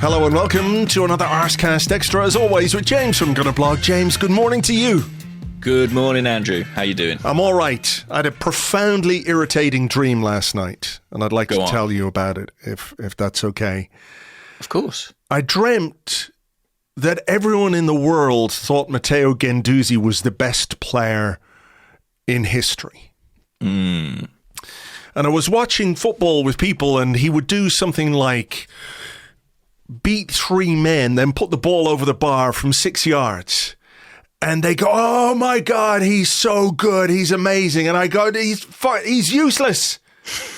Hello and welcome to another Arsecast Extra, as always, with James from Blog. James, good morning to you. Good morning, Andrew. How you doing? I'm all right. I had a profoundly irritating dream last night, and I'd like to tell you about it, if that's okay. Of course. I dreamt that everyone in the world thought Matteo Guendouzi was the best player in history. And I was watching football with people, and he would do something like beat three men, then put the ball over the bar from 6 yards. And they go, oh my God, he's so good. He's amazing. And I go, he's useless.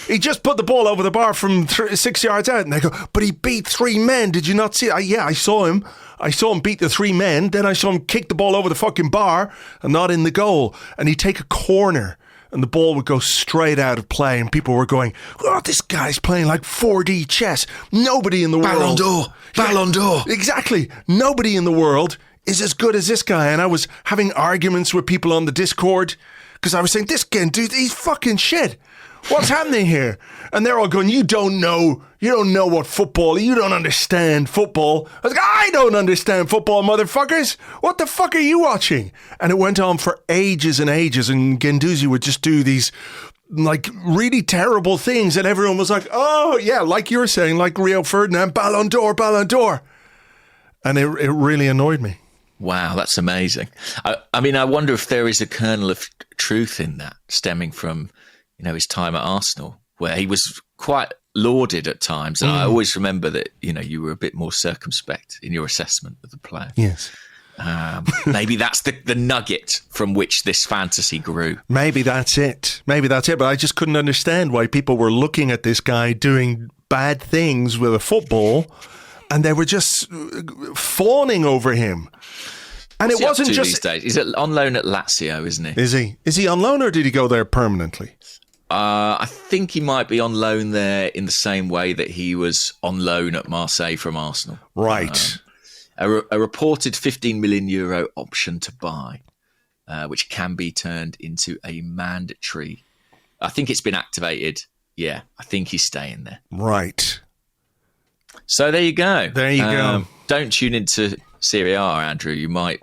He just put the ball over the bar from 6 yards out. And they go, but he beat three men. Did you not see it? Yeah, I saw him. I saw him beat the three men. Then I saw him kick the ball over the fucking bar and not in the goal. And he'd take a corner and the ball would go straight out of play. And people were going, oh, this guy's playing like 4D chess. Nobody in the world. Ballon d'Or. Exactly. Nobody in the world is as good as this guy. And I was having arguments with people on the Discord because I was saying, this guy, dude, he's fucking shit. What's happening here? And they're all going, you don't know what football, you don't understand football. I was like, I don't understand football, motherfuckers. What the fuck are you watching? And it went on for ages and ages, and Guendouzi would just do these like really terrible things, and everyone was like, oh yeah, like you were saying, like Rio Ferdinand, Ballon d'Or. And it really annoyed me. Wow, that's amazing. I mean, I wonder if there is a kernel of truth in that, stemming from, his time at Arsenal, where he was quite lauded at times. And I always remember that, you were a bit more circumspect in your assessment of the player. Yes. Maybe that's the nugget from which this fantasy grew. Maybe that's it. But I just couldn't understand why people were looking at this guy doing bad things with a football and they were just fawning over him. And it wasn't just these days. He's on loan at Lazio, isn't he? Is he? Is he on loan or did he go there permanently? I think he might be on loan there in the same way that he was on loan at Marseille from Arsenal. Right. A reported €15 million option to buy, which can be turned into a mandatory. I think it's been activated. Yeah, I think he's staying there. Right. So there you go. There you go. Don't tune into Serie A, Andrew. You might,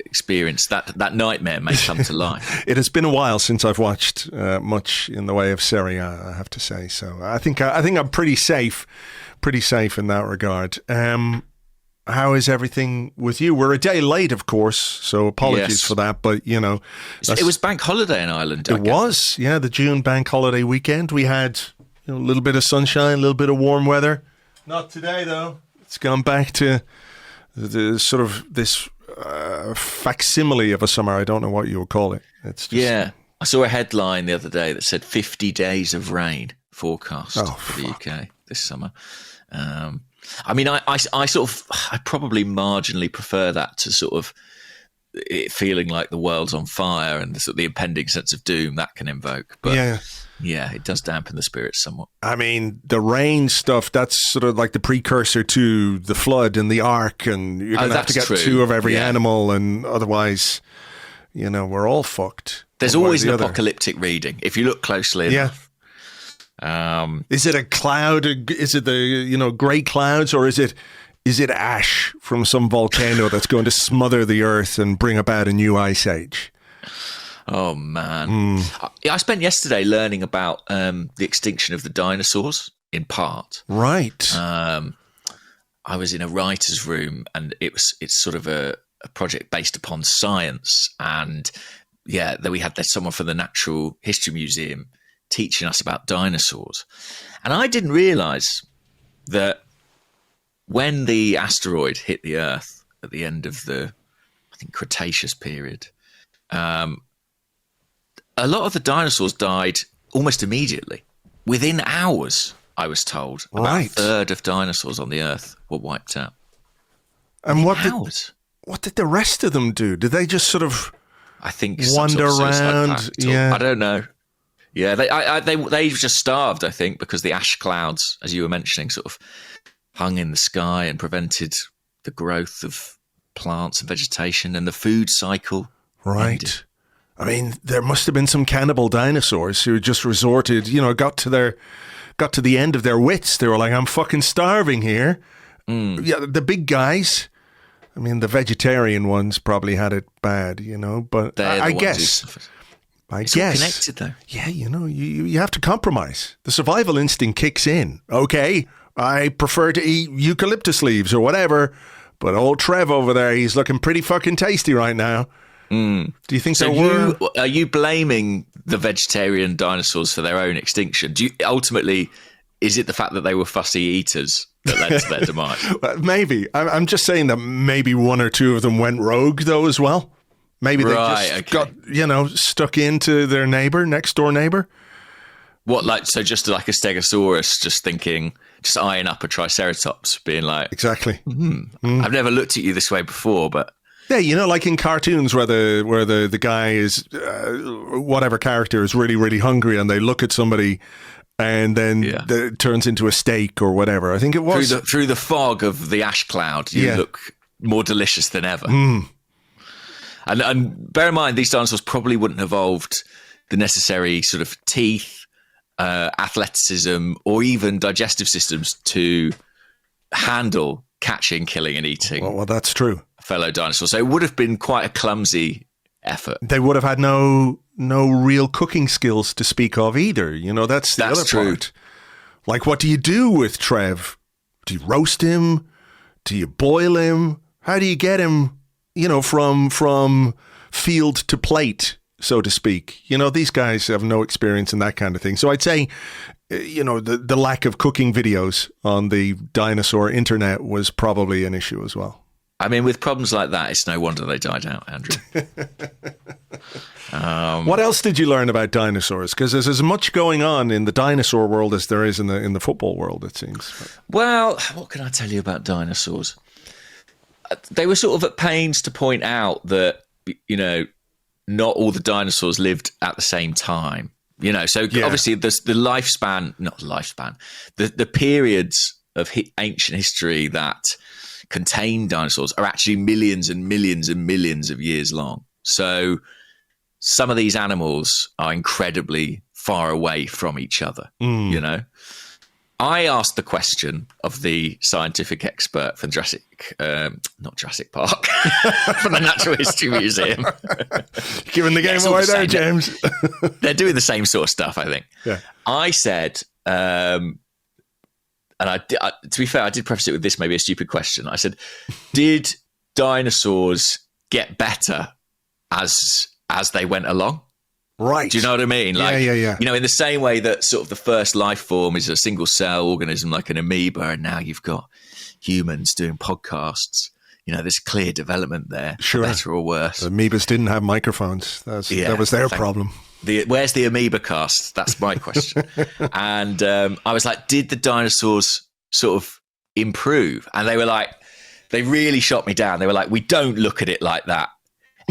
experience that nightmare may come to life. It has been a while since I've watched much in the way of Serie A, I have to say. So I think I'm pretty safe in that regard. How is everything with you? We're a day late, of course, so apologies for that. But it was bank holiday in Ireland. It was, yeah, the June bank holiday weekend. We had a little bit of sunshine, a little bit of warm weather. Not today, though. It's gone back to the sort of this facsimile of a summer. I don't know what you would call it. It's just, I saw a headline the other day that said 50 days of rain forecast for the UK this summer. I mean, I probably marginally prefer that to sort of it feeling like the world's on fire and the impending sense of doom that can invoke. But yeah, it does dampen the spirits somewhat. I mean, the rain stuff, that's sort of like the precursor to the flood and the ark, and you're going to have to get two of every animal, and otherwise, we're all fucked. There's always an apocalyptic reading, if you look closely enough. Is it a cloud? Is it the grey clouds, or is it ash from some volcano that's going to smother the earth and bring about a new ice age? Oh man, I spent yesterday learning about the extinction of the dinosaurs in part. Right. I was in a writer's room, and it's sort of a project based upon science, and then we had someone from the Natural History Museum teaching us about dinosaurs. And I didn't realise that when the asteroid hit the Earth at the end of the, I think, Cretaceous period, a lot of the dinosaurs died almost immediately. Within hours, I was told. Right. About a third of dinosaurs on the Earth were wiped out. And what did the rest of them do? Did they just sort of wander around? I don't know. Yeah, they just starved, I think, because the ash clouds, as you were mentioning, sort of hung in the sky and prevented the growth of plants and vegetation, and the food cycle. Right. Ended. I mean, there must have been some cannibal dinosaurs who just resorted, got to the end of their wits. They were like, I'm fucking starving here. Yeah, the big guys. I mean, the vegetarian ones probably had it bad, but I guess. It's all connected, though. Yeah, you have to compromise. The survival instinct kicks in. Okay, I prefer to eat eucalyptus leaves or whatever, but old Trev over there, he's looking pretty fucking tasty right now. Do you think are you blaming the vegetarian dinosaurs for their own extinction? Ultimately, is it the fact that they were fussy eaters that led to their demise? Maybe. I'm just saying that maybe one or two of them went rogue, though, as well. Maybe they got, stuck into their next door neighbor. What, just like a Stegosaurus, just eyeing up a Triceratops, being like... Exactly. I've never looked at you this way before, but... Yeah, like in cartoons where the guy is, whatever character is really, really hungry and they look at somebody and then it turns into a steak or whatever. I think it was. Through the fog of the ash cloud, you look more delicious than ever. And bear in mind, these dinosaurs probably wouldn't have evolved the necessary sort of teeth, athleticism, or even digestive systems to handle catching, killing, and eating. Well, that's true. Fellow dinosaurs. So it would have been quite a clumsy effort. They would have had no real cooking skills to speak of either. That's the other true. part. Like, what do you do with Trev? Do you roast him? Do you boil him? How do you get him, from field to plate, so to speak? These guys have no experience in that kind of thing. So I'd say, the lack of cooking videos on the dinosaur internet was probably an issue as well. I mean, with problems like that, it's no wonder they died out, Andrew. What else did you learn about dinosaurs? Because there's as much going on in the dinosaur world as there is in the football world, it seems. Well, what can I tell you about dinosaurs? They were sort of at pains to point out that, not all the dinosaurs lived at the same time. Obviously the the periods of ancient history that contain dinosaurs are actually millions and millions and millions of years long. So some of these animals are incredibly far away from each other, I asked the question of the scientific expert from not Jurassic Park, from the Natural History Museum. Giving the game away there, James. They're doing the same sort of stuff, I think. Yeah. I said, and to be fair, I did preface it with this, maybe a stupid question. I said, did dinosaurs get better as they went along? Right. Do you know what I mean? Yeah. In the same way that sort of the first life form is a single cell organism like an amoeba, and now you've got humans doing podcasts. There's clear development there, sure. Better or worse. The amoebas didn't have microphones. That was their problem. Where's the amoeba cast? That's my question. And I was like, did the dinosaurs sort of improve? And they were like, they really shot me down. They were like, we don't look at it like that.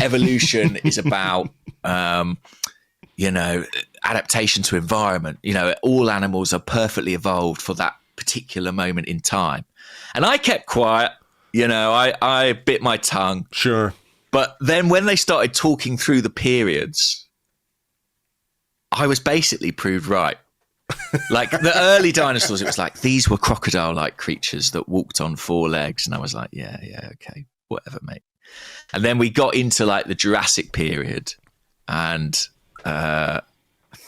Evolution is about, adaptation to environment. All animals are perfectly evolved for that particular moment in time. And I kept quiet. I bit my tongue. Sure. But then when they started talking through the periods, I was basically proved right. Like the early dinosaurs, it was like, these were crocodile-like creatures that walked on four legs. And I was like, yeah, okay, whatever, mate. And then we got into like the Jurassic period, and I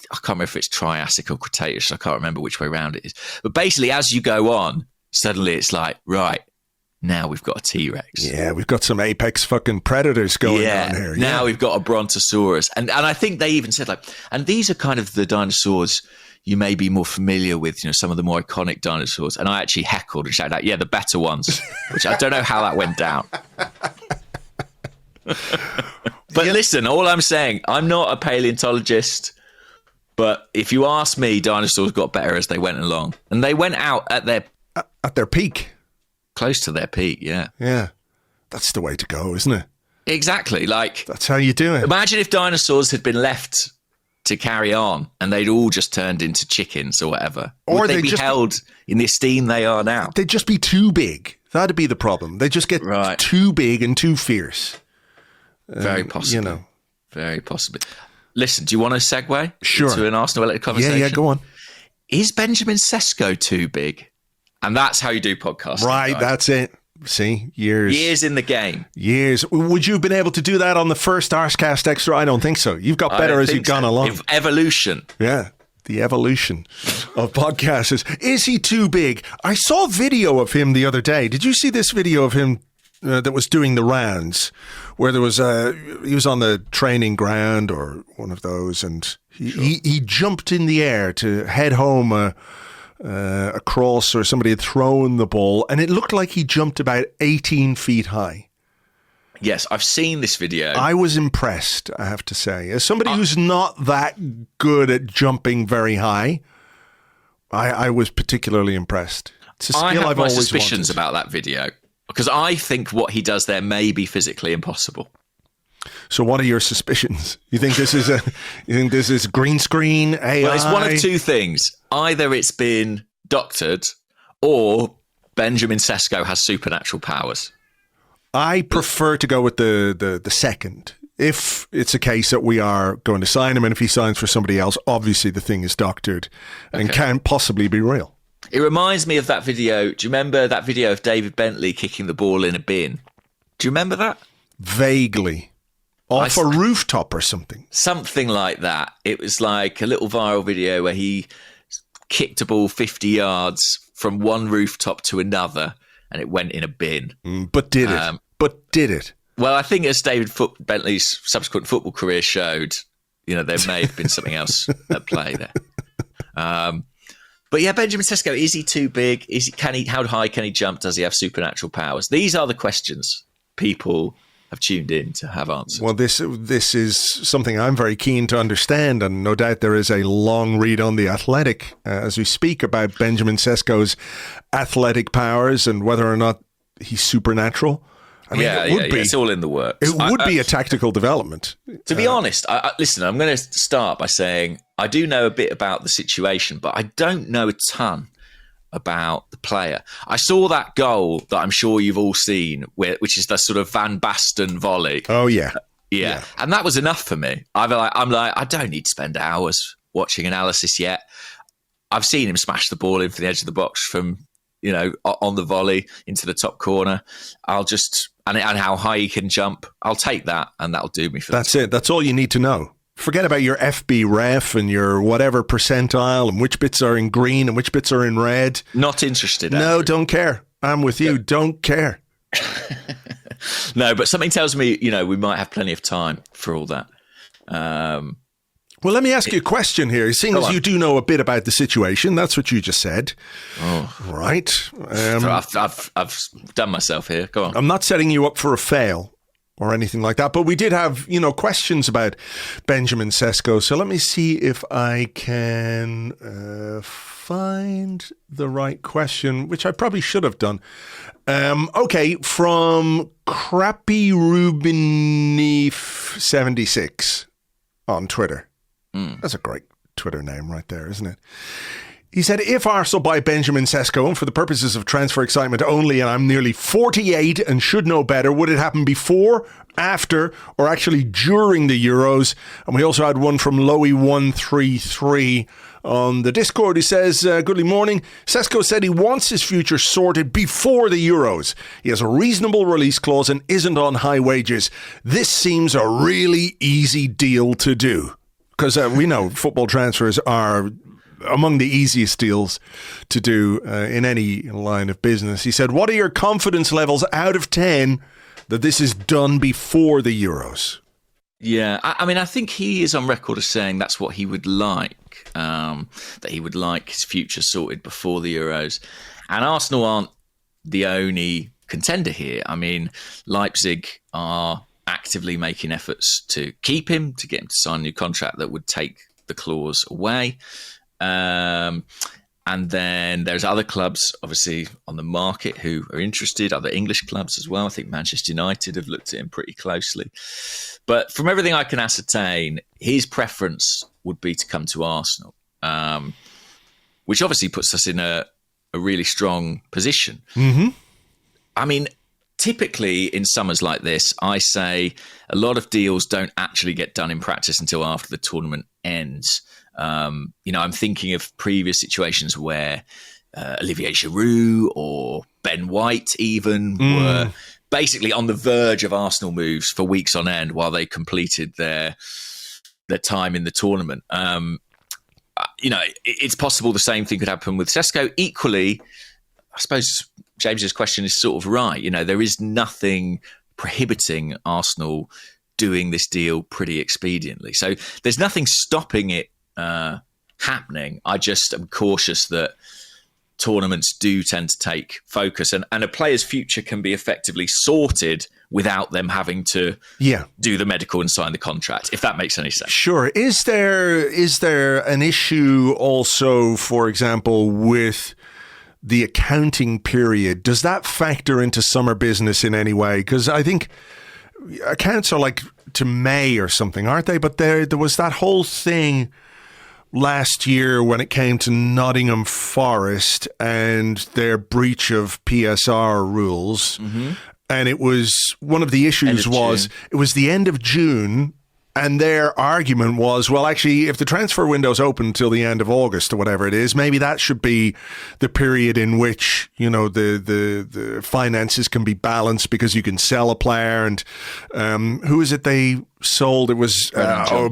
can't remember if it's Triassic or Cretaceous. I can't remember which way around it is. But basically, as you go on, suddenly it's like, right, now we've got a T-Rex. Yeah, we've got some apex fucking predators going on here. Now we've got a Brontosaurus. And I think they even said and these are kind of the dinosaurs you may be more familiar with, some of the more iconic dinosaurs. And I actually heckled and shouted out, the better ones, which I don't know how that went down. But listen, all I'm saying, I'm not a paleontologist, but if you ask me, dinosaurs got better as they went along. And they went out at their peak. Close to their peak, yeah. Yeah. That's the way to go, isn't it? Exactly. That's how you do it. Imagine if dinosaurs had been left to carry on and they'd all just turned into chickens or whatever. Or would they be held in the esteem they are now? They'd just be too big. That'd be the problem. They just get too big and too fierce. Very possibly. Very possibly. Listen, do you want to segue to an Arsenal-related conversation? Yeah, go on. Is Benjamin Sesko too big? And that's how you do podcasting. Right, guys. that's it. See, years in the game. Years. Would you have been able to do that on the first Arsecast Extra? I don't think so. You've got better as you've gone along. Evolution. Yeah, the evolution of podcasters. Is he too big? I saw a video of him the other day. Did you see this video of him that was doing the rounds, where there was he was on the training ground or one of those, and he jumped in the air to head home a cross, or somebody had thrown the ball, and it looked like he jumped about 18 feet high. Yes, I've seen this video. I was impressed, I have to say. As somebody who's not that good at jumping very high, I was particularly impressed. It's a skill I have I've my always suspicions wanted. about that video, because I think what he does there may be physically impossible. So what are your suspicions? You think this is green screen, AI? Well, it's one of two things. Either it's been doctored, or Benjamin Sesko has supernatural powers. I prefer to go with the second. If it's a case that we are going to sign him, and if he signs for somebody else, obviously the thing is doctored and can't possibly be real. It reminds me of that video. Do you remember that video of David Bentley kicking the ball in a bin? Do you remember that? Vaguely. Off a rooftop or something. Something like that. It was like a little viral video where he kicked a ball 50 yards from one rooftop to another, and it went in a bin. But did it? Well, I think as David Bentley's subsequent football career showed, there may have been something else at play there. But yeah, Benjamin Sesko, is he too big? How high can he jump? Does he have supernatural powers? These are the questions people have tuned in to have answers. Well, this is something I'm very keen to understand, and no doubt there is a long read on The Athletic as we speak about Benjamin Sesko's athletic powers and whether or not he's supernatural. I mean, it would be. It's all in the works. It would be a tactical development. To be honest, listen, I'm going to start by saying I do know a bit about the situation, but I don't know a ton about the player. I saw that goal that I'm sure you've all seen, which is the sort of Van Basten volley. Oh, yeah. Yeah. And that was enough for me. I'm like, I don't need to spend hours watching analysis yet. I've seen him smash the ball in for the edge of the box from, on the volley into the top corner. I'll just, and how high he can jump, I'll take that, and that'll do me for that. That's it. That's all you need to know. Forget about your FB ref and your whatever percentile and which bits are in green and which bits are in red. Not interested. No, Andrew. Don't care. I'm with you. Don't care. No, but something tells me, we might have plenty of time for all that. Well, let me ask you a question here. Seeing as you do know a bit about the situation, that's what you just said. Oh. Right. I've done myself here. Go on. I'm not setting you up for a fail or anything like that, but we did have, questions about Benjamin Sesko. So let me see if I can find the right question, which I probably should have done. Okay, from Crappy Rubinif 76 on Twitter. That's a great Twitter name right there, isn't it? He said, if Arsenal buy Benjamin Sesko for the purposes of transfer excitement only, and I'm nearly 48 and should know better, would it happen before, after, or actually during the Euros? And we also had one from Lowy133 on the Discord. He says, good morning. Sesko said he wants his future sorted before the Euros. He has a reasonable release clause and isn't on high wages. This seems a really easy deal to do. Because we know football transfers are among the easiest deals to do in any line of business. He said, what are your confidence levels out of 10 that this is done before the Euros? Yeah, I think he is on record as saying that's what he would like, that he would like his future sorted before the Euros. And Arsenal aren't the only contender here. I mean, Leipzig are actively making efforts to keep him, to get him to sign a new contract that would take the clause away. And then there's other clubs, obviously, on the market who are interested, other English clubs as well. I think Manchester United have looked at him pretty closely. But from everything I can ascertain, his preference would be to come to Arsenal, which obviously puts us in a really strong position. Mm-hmm. I mean, typically in summers like this, I say a lot of deals don't actually get done in practice until after the tournament ends. I'm thinking of previous situations where Olivier Giroud or Ben White even were basically on the verge of Arsenal moves for weeks on end while they completed their time in the tournament. It's possible the same thing could happen with Sesko. Equally, I suppose James's question is sort of right. There is nothing prohibiting Arsenal doing this deal pretty expediently. So there's nothing stopping it happening. I just am cautious that tournaments do tend to take focus, and a player's future can be effectively sorted without them having to do the medical and sign the contract, if that makes any sense. Sure. Is there an issue also, for example, with the accounting period? Does that factor into summer business in any way? Because I think accounts are like to May or something, aren't they? But there was that whole thing last year when it came to Nottingham Forest and their breach of PSR rules. Mm-hmm. And it was one of the issues was it was the end of June. And their argument was, well, actually, if the transfer window's open until the end of August or whatever it is, maybe that should be the period in which, the finances can be balanced because you can sell a player. And who is it they sold? It was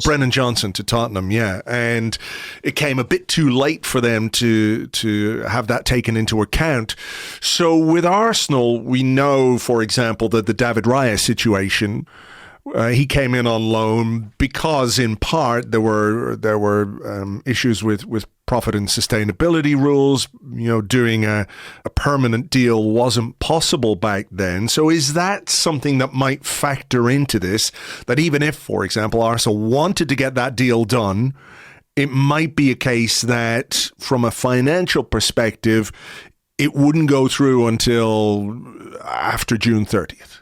Brennan Johnson to Tottenham, yeah. And it came a bit too late for them to have that taken into account. So with Arsenal, we know, for example, that the David Raya situation, he came in on loan because, in part, there were issues with profit and sustainability rules. Doing a permanent deal wasn't possible back then. So, is that something that might factor into this? That even if, for example, Arsenal wanted to get that deal done, it might be a case that, from a financial perspective, it wouldn't go through until after June 30th.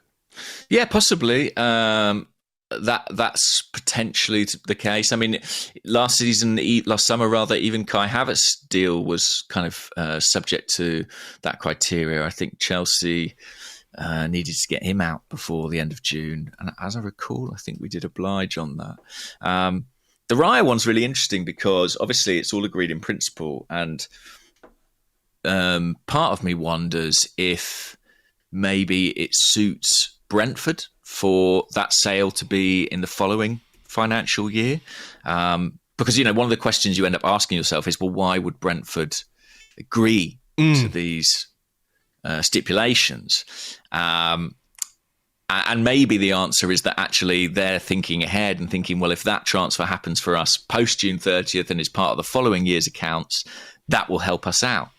Yeah, possibly. That's potentially the case. I mean, last summer, even Kai Havertz's deal was kind of subject to that criteria. I think Chelsea needed to get him out before the end of June. And as I recall, I think we did oblige on that. The Raya one's really interesting because obviously it's all agreed in principle. And part of me wonders if maybe it suits Brentford for that sale to be in the following financial year. Because, one of the questions you end up asking yourself is, well, why would Brentford agree to these stipulations? And maybe the answer is that actually they're thinking ahead and thinking, well, if that transfer happens for us post June 30th and is part of the following year's accounts, that will help us out.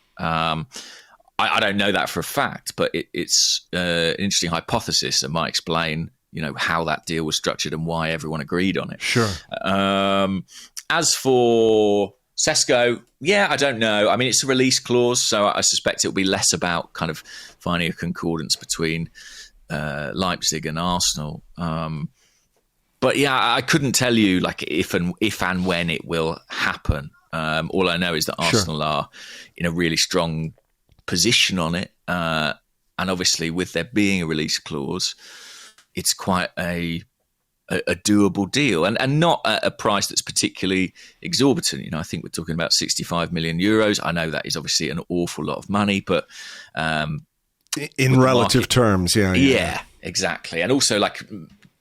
I don't know that for a fact, but it's an interesting hypothesis that might explain, how that deal was structured and why everyone agreed on it. Sure. As for Sesko, I don't know. I mean, it's a release clause, so I suspect it will be less about kind of finding a concordance between Leipzig and Arsenal. But I couldn't tell you like if and when it will happen. All I know is that Arsenal are in a really strong position on it, and obviously with there being a release clause, it's quite a doable deal, and not at a price that's particularly exorbitant. I think we're talking about 65 million euros. I know that is obviously an awful lot of money, but in relative terms, yeah, exactly. And also, like,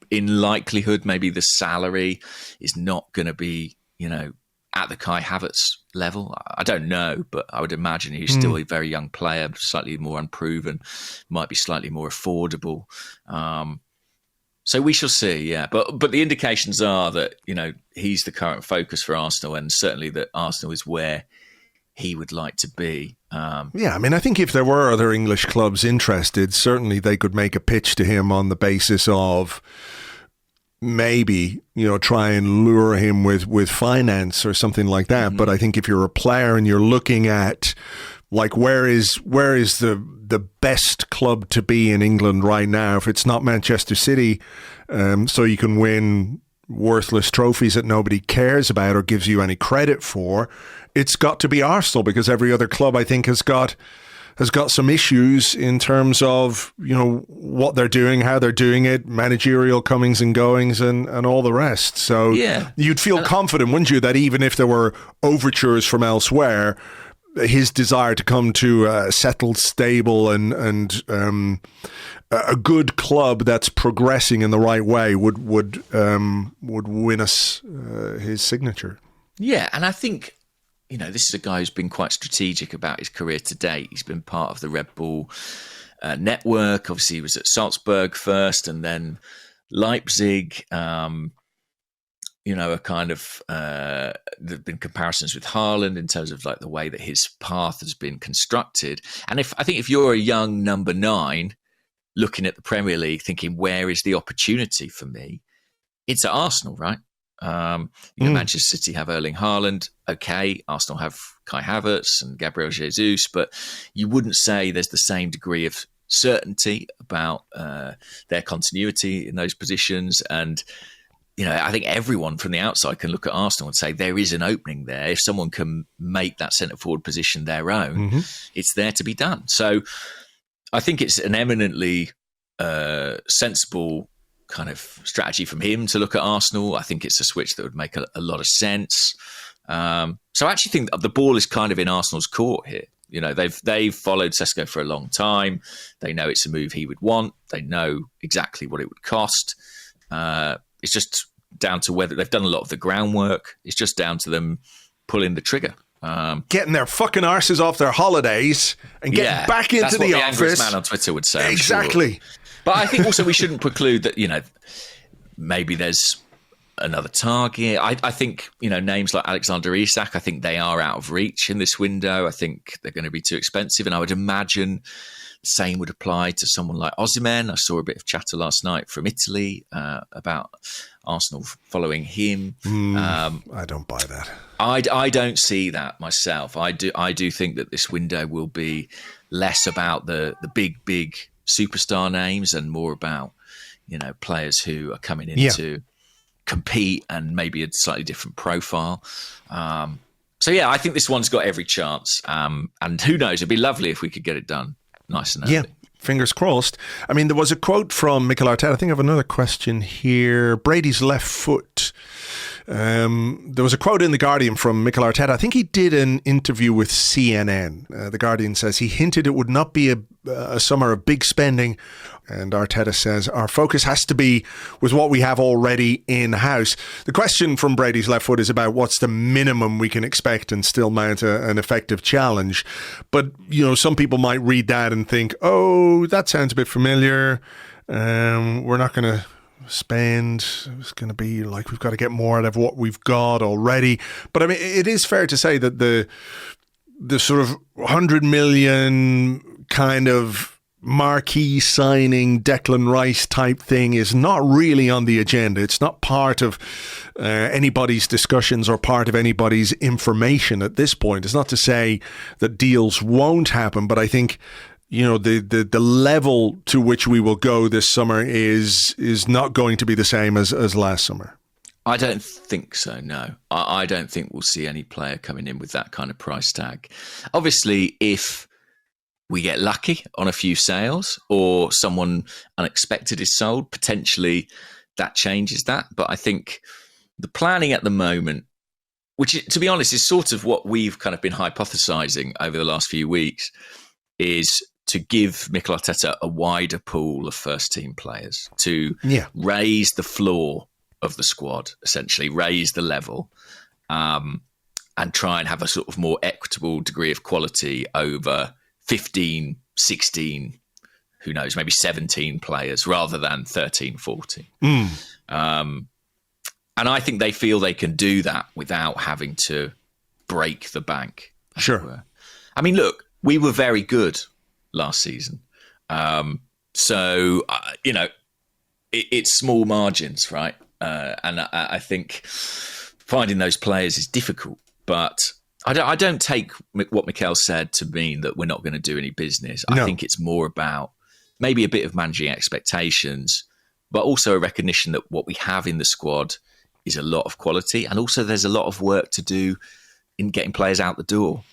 in likelihood, maybe the salary is not going to be, at the Kai Havertz level. I don't know, but I would imagine he's still a very young player, slightly more unproven, might be slightly more affordable. So we shall see, yeah. But the indications are that, he's the current focus for Arsenal, and certainly that Arsenal is where he would like to be. I mean, I think if there were other English clubs interested, certainly they could make a pitch to him on the basis of maybe, try and lure him with finance or something like that. Mm-hmm. But I think if you're a player and you're looking at, like, where is the best club to be in England right now, if it's not Manchester City, so you can win worthless trophies that nobody cares about or gives you any credit for, it's got to be Arsenal, because every other club, I think, has got some issues in terms of, what they're doing, how they're doing it, managerial comings and goings and all the rest. So you'd feel confident, wouldn't you, that even if there were overtures from elsewhere, his desire to come to a settled, stable, and a good club that's progressing in the right way would win us his signature. Yeah, and I think, this is a guy who's been quite strategic about his career to date. He's been part of the Red Bull network. Obviously, he was at Salzburg first and then Leipzig. There've been comparisons with Haaland in terms of like the way that his path has been constructed. And if you're a young number 9 looking at the Premier League thinking, where is the opportunity for me? It's at Arsenal, right? Manchester City have Erling Haaland. Okay, Arsenal have Kai Havertz and Gabriel Jesus, but you wouldn't say there's the same degree of certainty about their continuity in those positions. And I think everyone from the outside can look at Arsenal and say there is an opening there. If someone can make that centre forward position their own, it's there to be done. So I think it's an eminently sensible kind of strategy from him to look at Arsenal. I think it's a switch that would make a lot of sense. So I actually think the ball is kind of in Arsenal's court here. They've followed Sesko for a long time. They know it's a move he would want. They know exactly what it would cost. It's just down to whether they've done a lot of the groundwork. It's just down to them pulling the trigger. Getting their fucking arses off their holidays and getting back into the office. That's what the angriest man on Twitter would say. Exactly. Sure. But I think also we shouldn't preclude that, maybe there's another target. I think, names like Alexander Isak, I think they are out of reach in this window. I think they're going to be too expensive. And I would imagine the same would apply to someone like Osimhen. I saw a bit of chatter last night from Italy about Arsenal following him. I don't buy that. I don't see that myself. I do think that this window will be less about the big superstar names and more about players who are coming in to compete and maybe a slightly different profile. So I think this one's got every chance. And who knows? It'd be lovely if we could get it done nice and early. Yeah, fingers crossed. I mean, there was a quote from Mikel Arteta. I think I have another question here. Brady's left foot. There was a quote in The Guardian from Mikel Arteta. I think he did an interview with CNN. The Guardian says he hinted it would not be a summer of big spending. And Arteta says, our focus has to be with what we have already in-house. The question from Brady's left foot is about what's the minimum we can expect and still mount an effective challenge. But, some people might read that and think, oh, that sounds a bit familiar. We're not going to spend. It's going to be like we've got to get more out of what we've got already. But I mean, it is fair to say that the sort of 100 million kind of marquee signing Declan Rice type thing is not really on the agenda. It's not part of anybody's discussions or part of anybody's information at this point. It's not to say that deals won't happen, but I think the level to which we will go this summer is not going to be the same as last summer. I don't think so, no. I don't think we'll see any player coming in with that kind of price tag. Obviously, if we get lucky on a few sales or someone unexpected is sold, potentially that changes that. But I think the planning at the moment, which, to be honest, is sort of what we've kind of been hypothesizing over the last few weeks, is to give Mikel Arteta a wider pool of first-team players to raise the floor of the squad, essentially, raise the level, and try and have a sort of more equitable degree of quality over 15, 16, who knows, maybe 17 players rather than 13, 14. And I think they feel they can do that without having to break the bank. Sure. I mean, look, we were very good last season. So, it's small margins, right? And I think finding those players is difficult, but I don't take what Mikel said to mean that we're not going to do any business. No. I think it's more about maybe a bit of managing expectations, but also a recognition that what we have in the squad is a lot of quality. And also there's a lot of work to do in getting players out the door.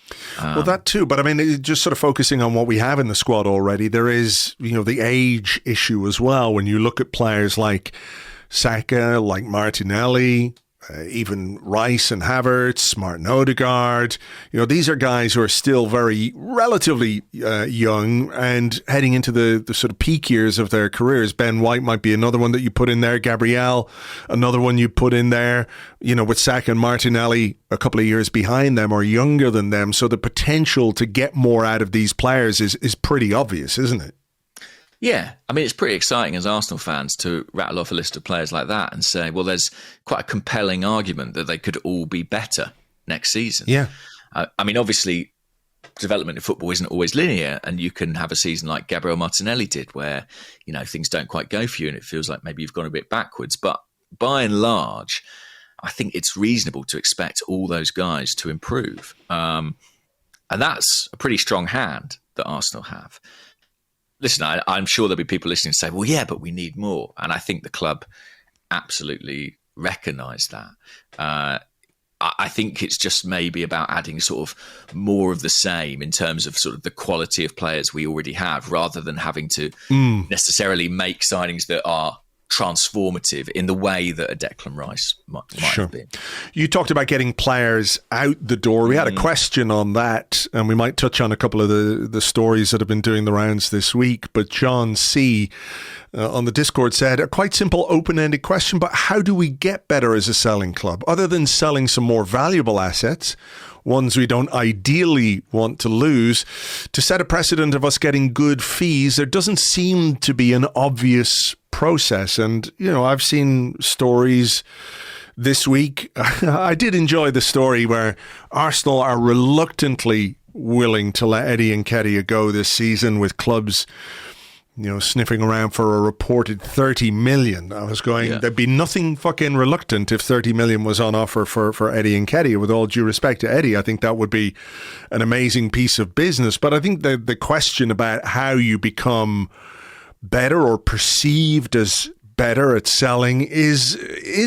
Well, that too. But I mean, just sort of focusing on what we have in the squad already, there is, the age issue as well. When you look at players like Saka, like Martinelli, even Rice and Havertz, Martin Odegaard. These are guys who are still very relatively young and heading into the sort of peak years of their careers. Ben White might be another one that you put in there. Gabriel, another one you put in there. With Saka and Martinelli a couple of years behind them or younger than them. So the potential to get more out of these players is pretty obvious, isn't it? Yeah, I mean, it's pretty exciting as Arsenal fans to rattle off a list of players like that and say, well, there's quite a compelling argument that they could all be better next season. Yeah. I mean, obviously, development in football isn't always linear, and you can have a season like Gabriel Martinelli did where, things don't quite go for you and it feels like maybe you've gone a bit backwards. But by and large, I think it's reasonable to expect all those guys to improve. And that's a pretty strong hand that Arsenal have. Listen, I'm sure there'll be people listening to say, well, yeah, but we need more. And I think the club absolutely recognise that. I think it's just maybe about adding sort of more of the same in terms of sort of the quality of players we already have, rather than having to necessarily make signings that are transformative in the way that a Declan Rice might have been. You talked about getting players out the door. We had a question on that, and we might touch on a couple of the stories that have been doing the rounds this week. But John C. On the Discord said, a quite simple open-ended question, but how do we get better as a selling club? Other than selling some more valuable assets, ones we don't ideally want to lose, to set a precedent of us getting good fees, there doesn't seem to be an obvious process. And, I've seen stories this week. I did enjoy the story where Arsenal are reluctantly willing to let Eddie Nketiah go this season, with clubs sniffing around for a reported 30 million. I was going, There'd be nothing fucking reluctant if 30 million was on offer for Eddie Nketiah. With all due respect to Eddie, I think that would be an amazing piece of business. But I think the question about how you become better or perceived as better at selling is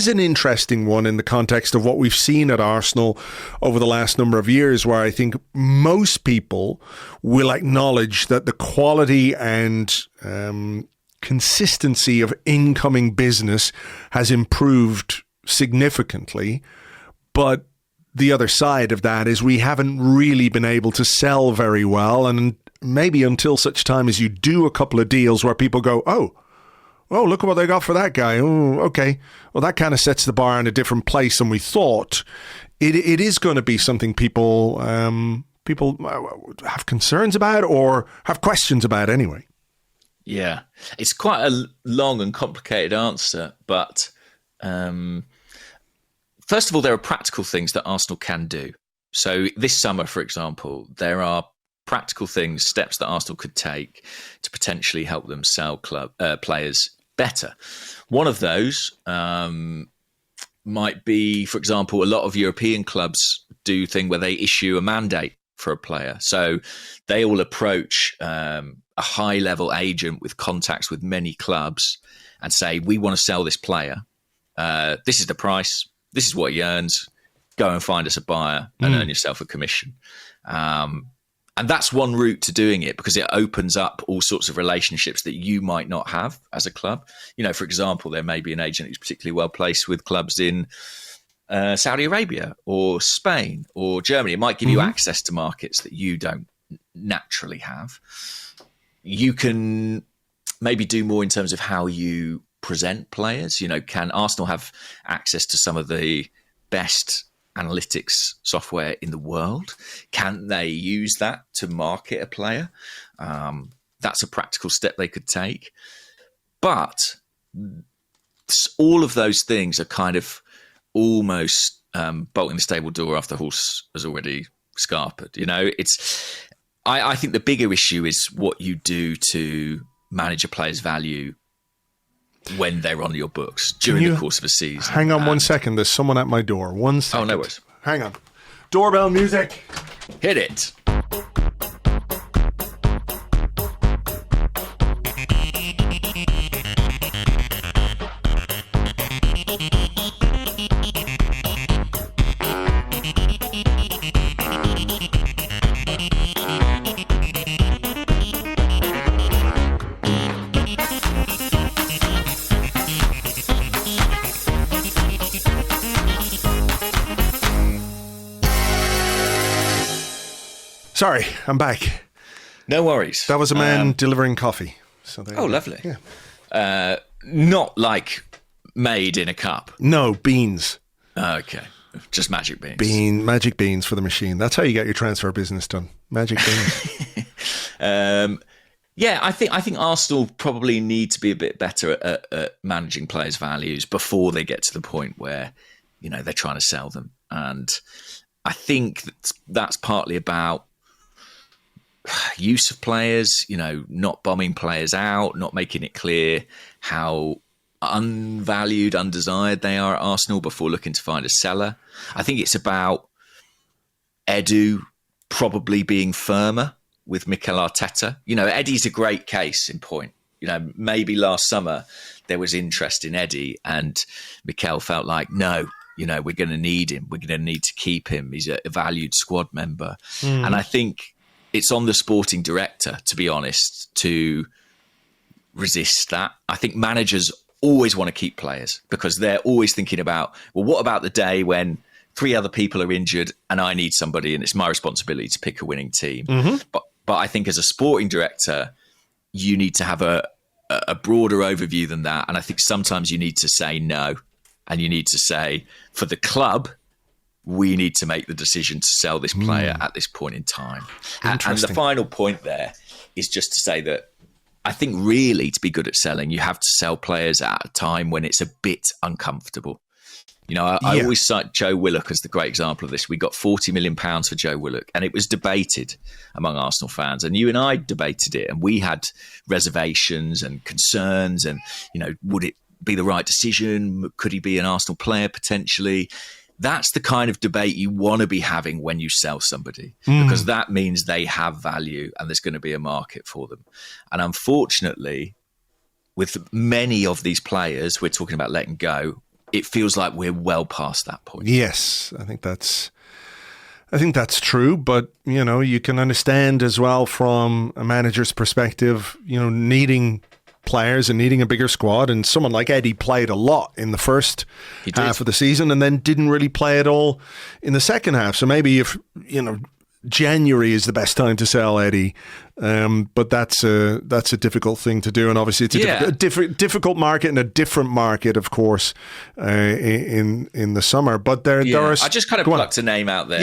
an interesting one in the context of what we've seen at Arsenal over the last number of years, where I think most people will acknowledge that the quality and consistency of incoming business has improved significantly. But the other side of that is we haven't really been able to sell very well, and maybe until such time as you do a couple of deals where people go, oh, look at what they got for that guy. Oh, okay. Well, that kind of sets the bar in a different place than we thought. It is going to be something people have concerns about or have questions about anyway. Yeah. It's quite a long and complicated answer, but first of all, there are practical things that Arsenal can do. So this summer, for example, there are practical things, steps that Arsenal could take to potentially help them sell players better. One of those might be, for example, a lot of European clubs do thing where they issue a mandate for a player. So they will approach a high-level agent with contacts with many clubs and say, we want to sell this player. This is the price. This is what he earns. Go and find us a buyer and earn yourself a commission. And that's one route to doing it, because it opens up all sorts of relationships that you might not have as a club. For example, there may be an agent who's particularly well placed with clubs in Saudi Arabia or Spain or Germany. It might give you access to markets that you don't naturally have. You can maybe do more in terms of how you present players. Can Arsenal have access to some of the best analytics software in the world? Can they use that to market a player? That's a practical step they could take. But all of those things are kind of almost bolting the stable door after the horse has already scarpered. I think the bigger issue is what you do to manage a player's value when they're on your books during the course of a season. Hang on 1 second. There's someone at my door. 1 second. Oh, no worries. Hang on. Doorbell music. Hit it. Sorry, I'm back. No worries. That was a man delivering coffee. So lovely. Yeah. Not like made in a cup. No, beans. Okay. Just magic beans. Magic beans for the machine. That's how you get your transfer business done. Magic beans. I think Arsenal probably need to be a bit better at managing players' values before they get to the point where, they're trying to sell them. And I think that's partly about use of players, not bombing players out, not making it clear how unvalued, undesired they are at Arsenal before looking to find a seller. I think it's about Edu probably being firmer with Mikel Arteta. Eddie's a great case in point. Maybe last summer there was interest in Eddie and Mikel felt like, no, we're going to need him. We're going to need to keep him. He's a valued squad member. And I think it's on the sporting director, to be honest, to resist that. I think managers always want to keep players because they're always thinking about, well, what about the day when 3 other people are injured and I need somebody and it's my responsibility to pick a winning team. But I think as a sporting director, you need to have a broader overview than that. And I think sometimes you need to say no. And you need to say, for the club, we need to make the decision to sell this player at this point in time. And the final point there is just to say that I think really to be good at selling, you have to sell players at a time when it's a bit uncomfortable. I always cite Joe Willock as the great example of this. We got £40 million for Joe Willock, and it was debated among Arsenal fans. And you and I debated it, and we had reservations and concerns. And, would it be the right decision? Could he be an Arsenal player potentially? That's the kind of debate you want to be having when you sell somebody, because that means they have value and there's going to be a market for them. And unfortunately, with many of these players we're talking about letting go, it feels like we're well past that point. Yes, I think that's true. But, you can understand as well from a manager's perspective, needing players and needing a bigger squad. And someone like Eddie played a lot in the first half of the season and then didn't really play at all in the second half. So maybe if, January is the best time to sell Eddie. But that's a difficult thing to do. And obviously it's a difficult market and a different market, of course, in the summer. But there are... I just kind of plucked a name out there.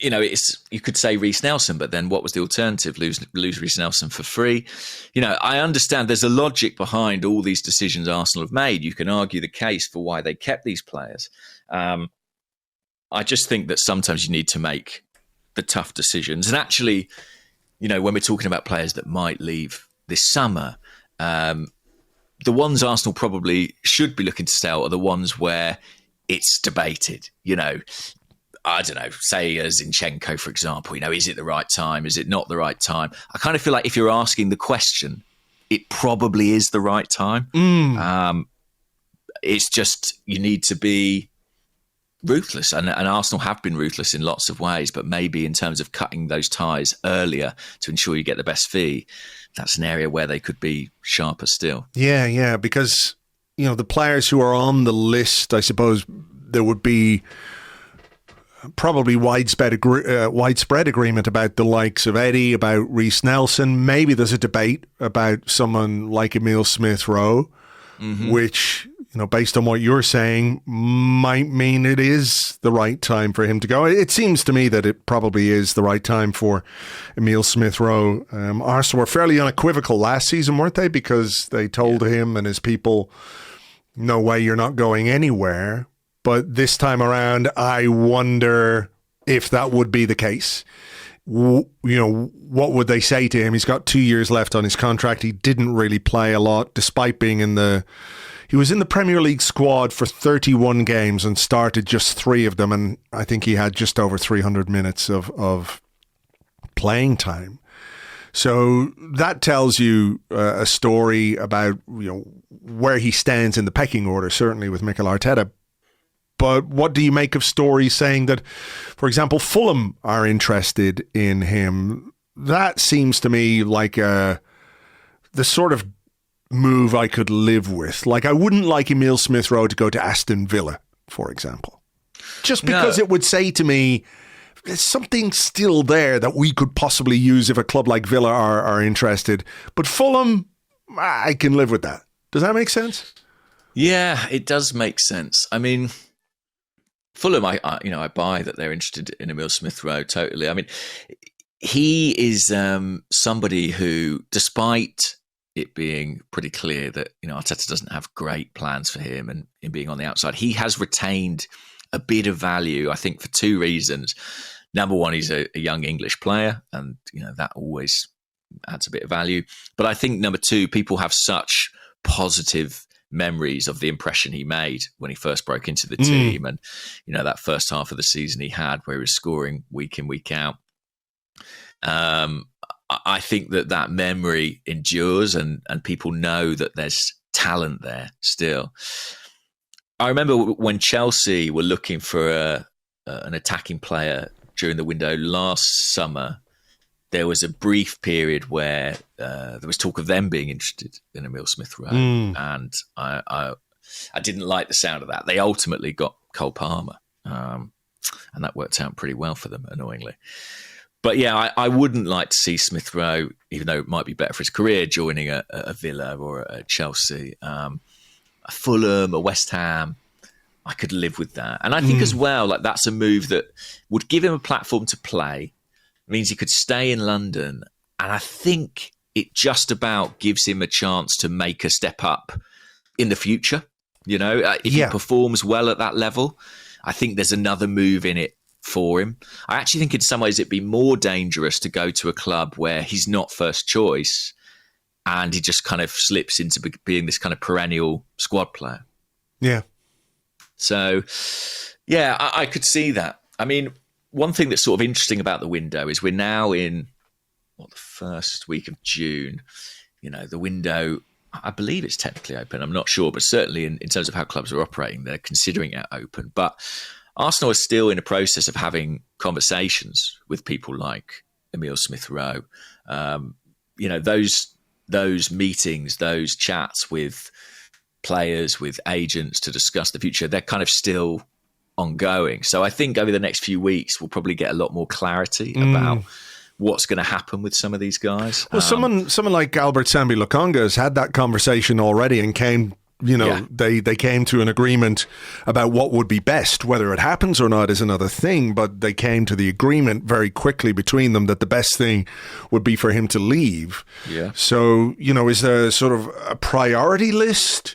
It's, you could say Reiss Nelson, but then what was the alternative? Lose Reiss Nelson for free. I understand there's a logic behind all these decisions Arsenal have made. You can argue the case for why they kept these players. I just think that sometimes you need to make the tough decisions. And actually, when we're talking about players that might leave this summer, the ones Arsenal probably should be looking to sell are the ones where it's debated. I don't know, say Zinchenko, for example, is it the right time? Is it not the right time? I kind of feel like if you're asking the question, it probably is the right time. It's just, you need to be ruthless, and Arsenal have been ruthless in lots of ways, but maybe in terms of cutting those ties earlier to ensure you get the best fee, that's an area where they could be sharper still. Yeah, because the players who are on the list, I suppose there would be probably widespread agreement about the likes of Eddie, about Reiss Nelson. Maybe there's a debate about someone like Emile Smith Rowe, which, based on what you're saying, might mean it is the right time for him to go. It seems to me that it probably is the right time for Emile Smith Rowe. Arsenal were fairly unequivocal last season, weren't they? Because they told him and his people, no way, you're not going anywhere. But this time around, I wonder if that would be the case. What would they say to him? He's got 2 years left on his contract. He didn't really play a lot, despite being he was in the Premier League squad for 31 games and started just 3 of them. And I think he had just over 300 minutes of playing time. So that tells you a story about, where he stands in the pecking order, certainly with Mikel Arteta. But what do you make of stories saying that, for example, Fulham are interested in him? That seems to me like the sort of move I could live with. Like, I wouldn't like Emile Smith Rowe to go to Aston Villa, for example. Just because it would say to me, there's something still there that we could possibly use if a club like Villa are interested. But Fulham, I can live with that. Does that make sense? Yeah, it does make sense. I mean, Fulham, I buy that they're interested in Emile Smith Rowe totally. I mean, he is somebody who, despite it being pretty clear that Arteta doesn't have great plans for him and him being on the outside, he has retained a bit of value, I think, for two reasons. Number one, he's a young English player, and that always adds a bit of value. But I think number two, people have such positive memories of the impression he made when he first broke into the team, and that first half of the season he had where he was scoring week in, week out. I think that memory endures, and people know that there's talent there still. I remember when Chelsea were looking for an attacking player during the window last summer, there was a brief period where there was talk of them being interested in Emile Smith Rowe, and I didn't like the sound of that. They ultimately got Cole Palmer, and that worked out pretty well for them, annoyingly. But yeah, I wouldn't like to see Smith Rowe, even though it might be better for his career, joining a Villa or a Chelsea, a Fulham, a West Ham. I could live with that. And I think as well, like that's a move that would give him a platform to play. It means he could stay in London. And I think it just about gives him a chance to make a step up in the future. If he performs well at that level, I think there's another move in it for him. I actually think in some ways it'd be more dangerous to go to a club where he's not first choice and he just kind of slips into being this kind of perennial squad player. Yeah. So, yeah, I could see that. I mean, one thing that's sort of interesting about the window is we're now in the first week of June. The window, I believe it's technically open. I'm not sure, but certainly in terms of how clubs are operating, they're considering it open. But Arsenal is still in a process of having conversations with people like Emile Smith Rowe. Those meetings, those chats with players, with agents to discuss the future, they're kind of still ongoing. So I think over the next few weeks, we'll probably get a lot more clarity about what's going to happen with some of these guys. Well, someone like Albert Sambi Lokonga has had that conversation already and came... They came to an agreement about what would be best. Whether it happens or not is another thing, but they came to the agreement very quickly between them that the best thing would be for him to leave. Yeah. So, is there sort of a priority list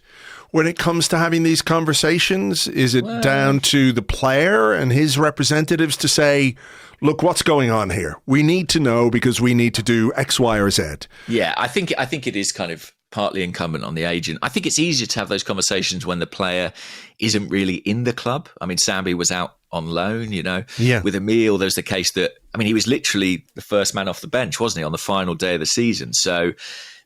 when it comes to having these conversations? Is it down to the player and his representatives to say, look, what's going on here? We need to know because we need to do X, Y, or Z. Yeah, I think it is kind of partly incumbent on the agent. I think it's easier to have those conversations when the player isn't really in the club. I mean, Sambi was out on loan, Yeah. With Emile, there's the case that, he was literally the first man off the bench, wasn't he, on the final day of the season? So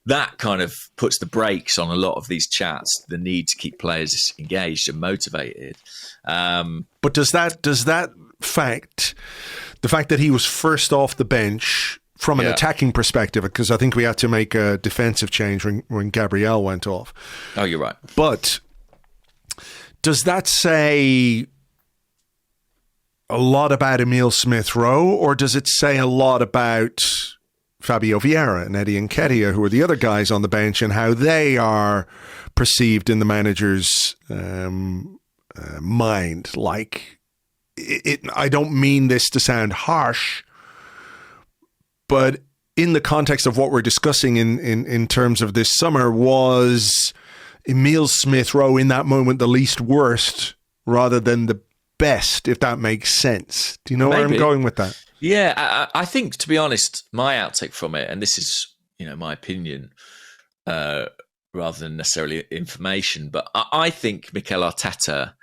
that kind of puts the brakes on a lot of these chats, the need to keep players engaged and motivated. But does that fact, the fact that he was first off the bench from an attacking perspective, because I think we had to make a defensive change when Gabriel went off. Oh, you're right. But does that say a lot about Emile Smith Rowe, or does it say a lot about Fabio Vieira and Eddie Nketiah, who are the other guys on the bench, and how they are perceived in the manager's mind? Like, I don't mean this to sound harsh, but in the context of what we're discussing in terms of this summer, was Emile Smith Rowe in that moment the least worst rather than the best, if that makes sense? Do you know where I'm going with that? Yeah, I think, to be honest, my outtake from it, and this is my opinion rather than necessarily information, but I think Mikel Arteta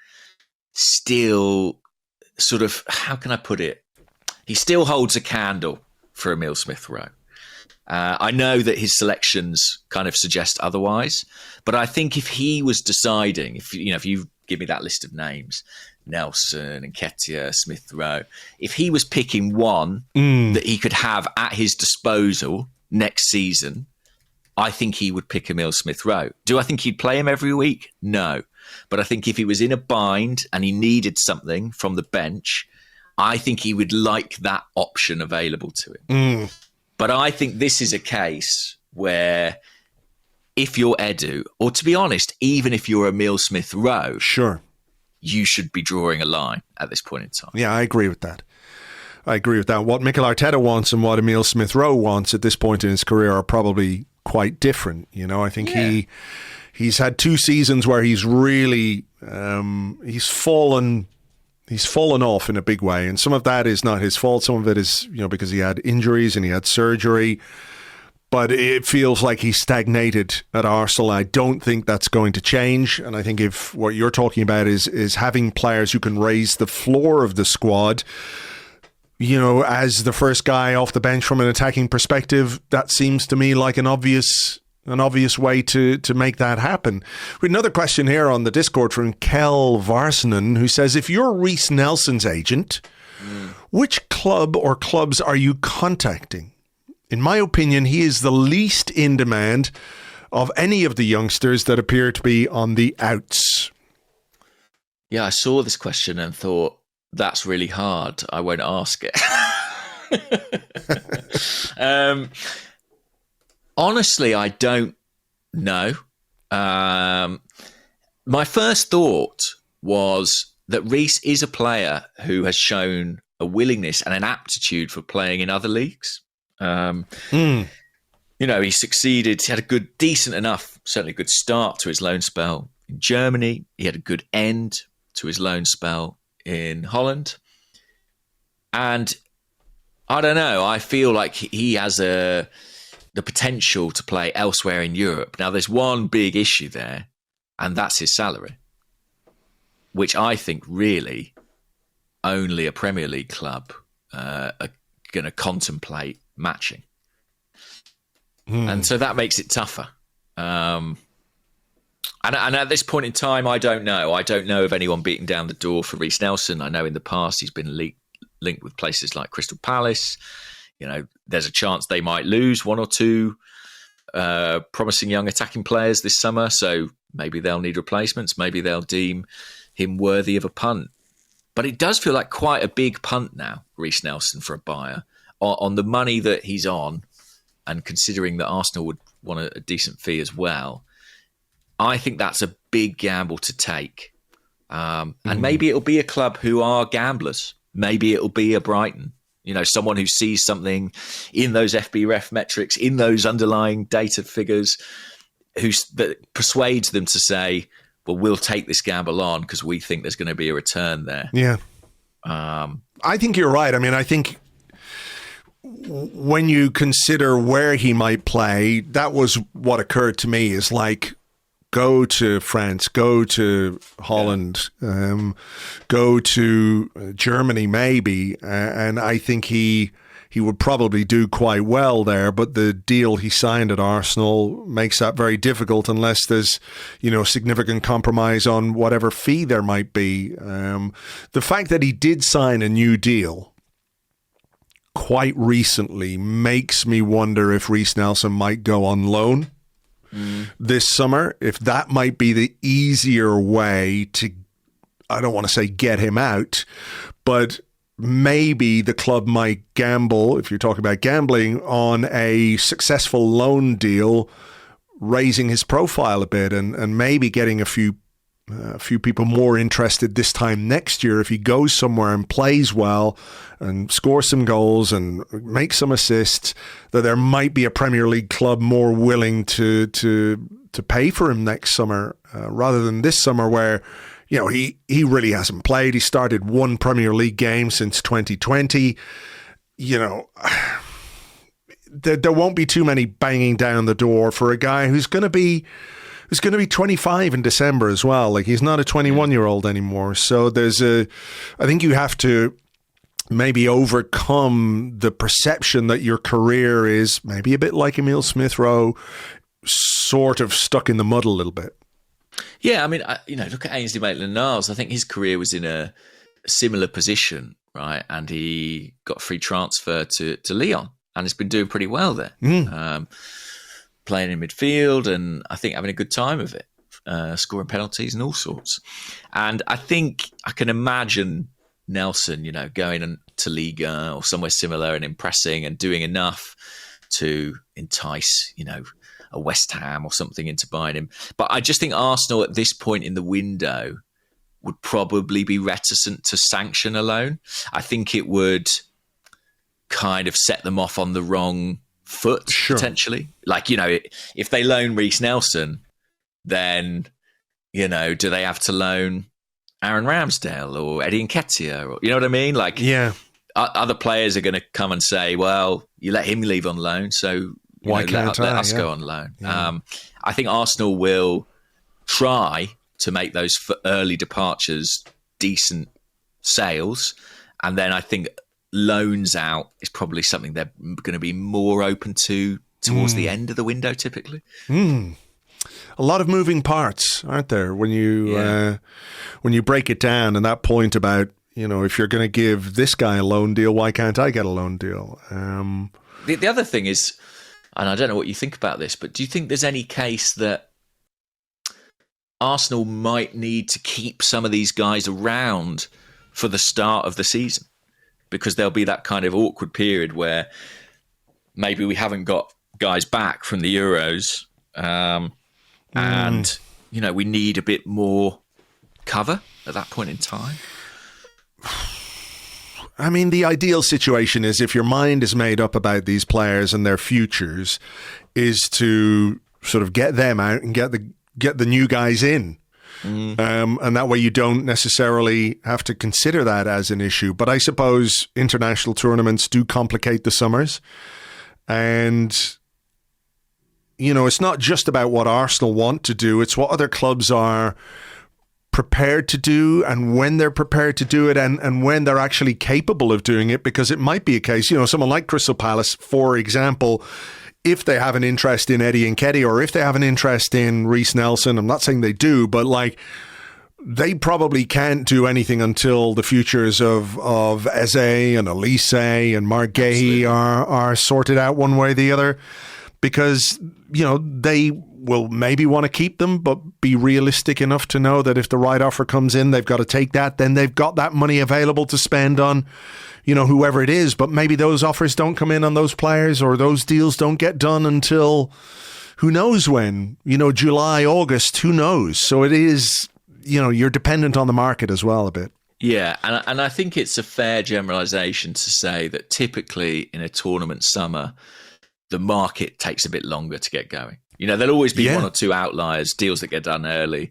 still sort of, how can I put it? He still holds a candle for Emile Smith Rowe. I know that his selections kind of suggest otherwise, but I think if he was deciding, if you give me that list of names, Nelson and Nketiah, Smith Rowe, if he was picking one that he could have at his disposal next season, I think he would pick Emile Smith Rowe. Do I think he'd play him every week? No. But I think if he was in a bind and he needed something from the bench, I think he would like that option available to him. But I think this is a case where if you're Edu, or to be honest, even if you're Emile Smith Rowe, sure, you should be drawing a line at this point in time. Yeah, I agree with that. What Mikel Arteta wants and what Emile Smith Rowe wants at this point in his career are probably quite different. I think he's had 2 seasons where he's really he's fallen off in a big way, and some of that is not his fault. Some of it is because he had injuries and he had surgery. But it feels like he's stagnated at Arsenal. I don't think that's going to change. And I think if what you're talking about is having players who can raise the floor of the squad, as the first guy off the bench from an attacking perspective, that seems to me like an obvious way to make that happen. We have another question here on the Discord from Kel Varsanen, who says, if you're Reiss Nelson's agent, which club or clubs are you contacting? In my opinion, he is the least in demand of any of the youngsters that appear to be on the outs. Yeah, I saw this question and thought, that's really hard. I won't ask it. Honestly, I don't know. My first thought was that Reiss is a player who has shown a willingness and an aptitude for playing in other leagues. He succeeded. He had a certainly a good start to his loan spell in Germany. He had a good end to his loan spell in Holland. And I don't know, I feel like he has the potential to play elsewhere in Europe. Now, there's one big issue there, and that's his salary, which I think really only a Premier League club are going to contemplate matching. And so that makes it tougher. And at this point in time, I don't know. I don't know of anyone beating down the door for Reiss Nelson. I know in the past he's been linked with places like Crystal Palace. There's a chance they might lose 1 or 2 promising young attacking players this summer. So maybe they'll need replacements. Maybe they'll deem him worthy of a punt. But it does feel like quite a big punt now, Reiss Nelson, for a buyer. On the money that he's on, and considering that Arsenal would want a decent fee as well, I think that's a big gamble to take. And maybe it'll be a club who are gamblers. Maybe it'll be a Brighton, someone who sees something in those FBref metrics, in those underlying data figures, that persuades them to say, well, we'll take this gamble on because we think there's going to be a return there. Yeah. I think you're right. I mean, I think when you consider where he might play, that was what occurred to me, is like, go to France, go to Holland, go to Germany maybe, and I think he would probably do quite well there, but the deal he signed at Arsenal makes that very difficult unless there's, significant compromise on whatever fee there might be. The fact that he did sign a new deal quite recently makes me wonder if Reiss Nelson might go on loan this summer, if that might be the easier way to, I don't want to say get him out, but maybe the club might gamble, if you're talking about gambling, on a successful loan deal, raising his profile a bit and maybe getting a few people more interested this time next year if he goes somewhere and plays well and scores some goals and makes some assists, that there might be a Premier League club more willing to pay for him next summer rather than this summer where he really hasn't played. He started 1 Premier League game since 2020. There won't be too many banging down the door for a guy who's going to be 25 in December as well. Like, he's not a 21-year-old anymore. So I think you have to maybe overcome the perception that your career is maybe a bit like Emile Smith Rowe, sort of stuck in the mud a little bit. Yeah, I mean, look at Ainsley Maitland-Niles. I think his career was in a similar position, right? And he got a free transfer to Lyon and has been doing pretty well there. Playing in midfield and I think having a good time of it, scoring penalties and all sorts. And I think I can imagine Nelson, going to Liga or somewhere similar and impressing and doing enough to entice, a West Ham or something into buying him. But I just think Arsenal at this point in the window would probably be reticent to sanction a loan. I think it would kind of set them off on the wrong foot, potentially. Like, if they loan Reiss Nelson, then, do they have to loan Aaron Ramsdale or Eddie Nketiah? Or, you know what I mean? Like, other players are going to come and say, well, you let him leave on loan, so why can't let us go on loan? Yeah. I think Arsenal will try to make those early departures decent sales. And then I think loans out is probably something they're going to be more open to towards the end of the window, typically. A lot of moving parts, aren't there, when you break it down, and that point about, if you're going to give this guy a loan deal, why can't I get a loan deal? The other thing is, and I don't know what you think about this, but do you think there's any case that Arsenal might need to keep some of these guys around for the start of the season? Because there'll be that kind of awkward period where maybe we haven't got guys back from the Euros, and, we need a bit more cover at that point in time. I mean, the ideal situation is, if your mind is made up about these players and their futures, is to sort of get them out and get the new guys in. And that way you don't necessarily have to consider that as an issue. But I suppose international tournaments do complicate the summers. And, it's not just about what Arsenal want to do. It's what other clubs are prepared to do, and when they're prepared to do it, and when they're actually capable of doing it. Because it might be a case, someone like Crystal Palace, for example, if they have an interest in Eddie Nketiah, or if they have an interest in Reiss Nelson, I'm not saying they do, but they probably can't do anything until the futures of Eze and Elise and Mark Gahey are sorted out one way or the other. Because, they will maybe want to keep them, but be realistic enough to know that if the right offer comes in, they've got to take that. Then they've got that money available to spend on, whoever it is. But maybe those offers don't come in on those players, or those deals don't get done until who knows when, July, August, who knows? So it is, you're dependent on the market as well a bit. Yeah, and I think it's a fair generalisation to say that typically in a tournament summer, the market takes a bit longer to get going. There'll always be one or two outliers, deals that get done early,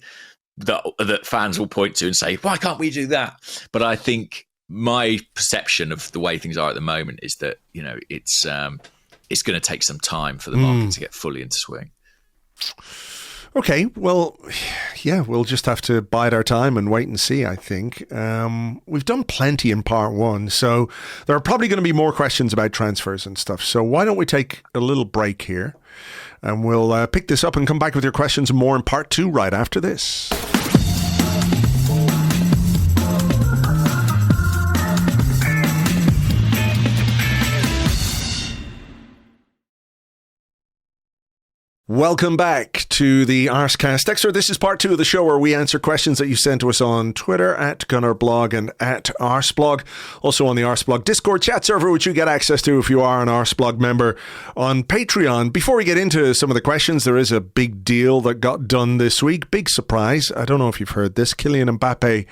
that fans will point to and say, why can't we do that? But I think my perception of the way things are at the moment is that, it's going to take some time for the market to get fully into swing. Okay, well, yeah, we'll just have to bide our time and wait and see, I think. We've done plenty in part one, so there are probably going to be more questions about transfers and stuff. So why don't we take a little break here, and we'll pick this up and come back with your questions and more in part two right after this. Welcome back to the Arsecast Extra. This is part two of the show where we answer questions that you sent to us on Twitter at Gunnerblog and at Arseblog. Also on the Arseblog Discord chat server, which you get access to if you are an Arseblog member on Patreon. Before we get into some of the questions, there is a big deal that got done this week. Big surprise. I don't know if you've heard this. Kylian Mbappe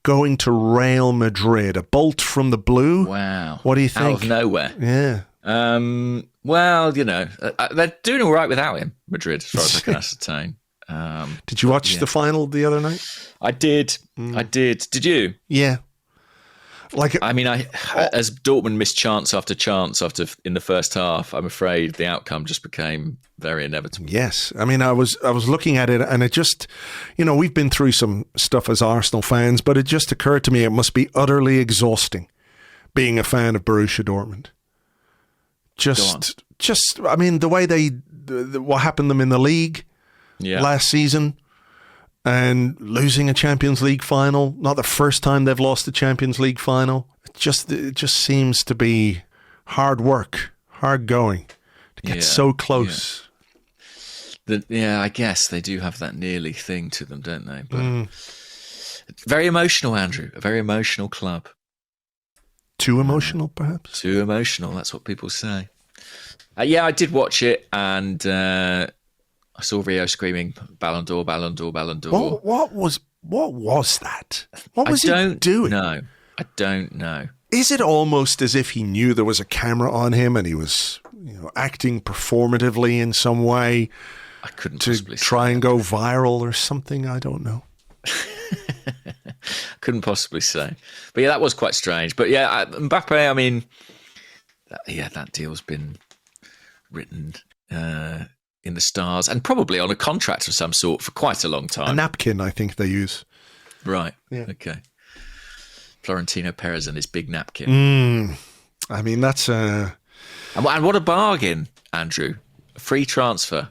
going to Real Madrid. A bolt from the blue. Wow. What do you think? Out of nowhere. Yeah. Well, they're doing all right without him, Madrid, as far as I can ascertain. Did you watch the final the other night? I did. Did you? Yeah. As Dortmund missed chance after in the first half, I'm afraid the outcome just became very inevitable. Yes. I mean, I was looking at it, and it just, we've been through some stuff as Arsenal fans, but it just occurred to me it must be utterly exhausting being a fan of Borussia Dortmund. I mean, the way what happened to them in the league last season, and losing a Champions League final, not the first time they've lost a Champions League final. It just seems to be hard work, hard going to get so close. I guess they do have that nearly thing to them, don't they? But very emotional, Andrew. A very emotional club. Too emotional, perhaps? Too emotional, that's what people say. Yeah, I did watch it, and I saw Rio screaming, Ballon d'Or, Ballon d'Or, Ballon d'Or. What was that? What was he doing? No, I don't know. Is it almost as if he knew there was a camera on him and he was acting performatively in some way I couldn't to try and go viral or something? I don't know. Couldn't possibly say. But yeah, that was quite strange. But yeah, Mbappe, I mean, that deal's been written in the stars and probably on a contract of some sort for quite a long time. A napkin, I think they use. Right. Yeah. Okay. Florentino Perez and his big napkin. I mean, that's And what a bargain, Andrew. A free transfer.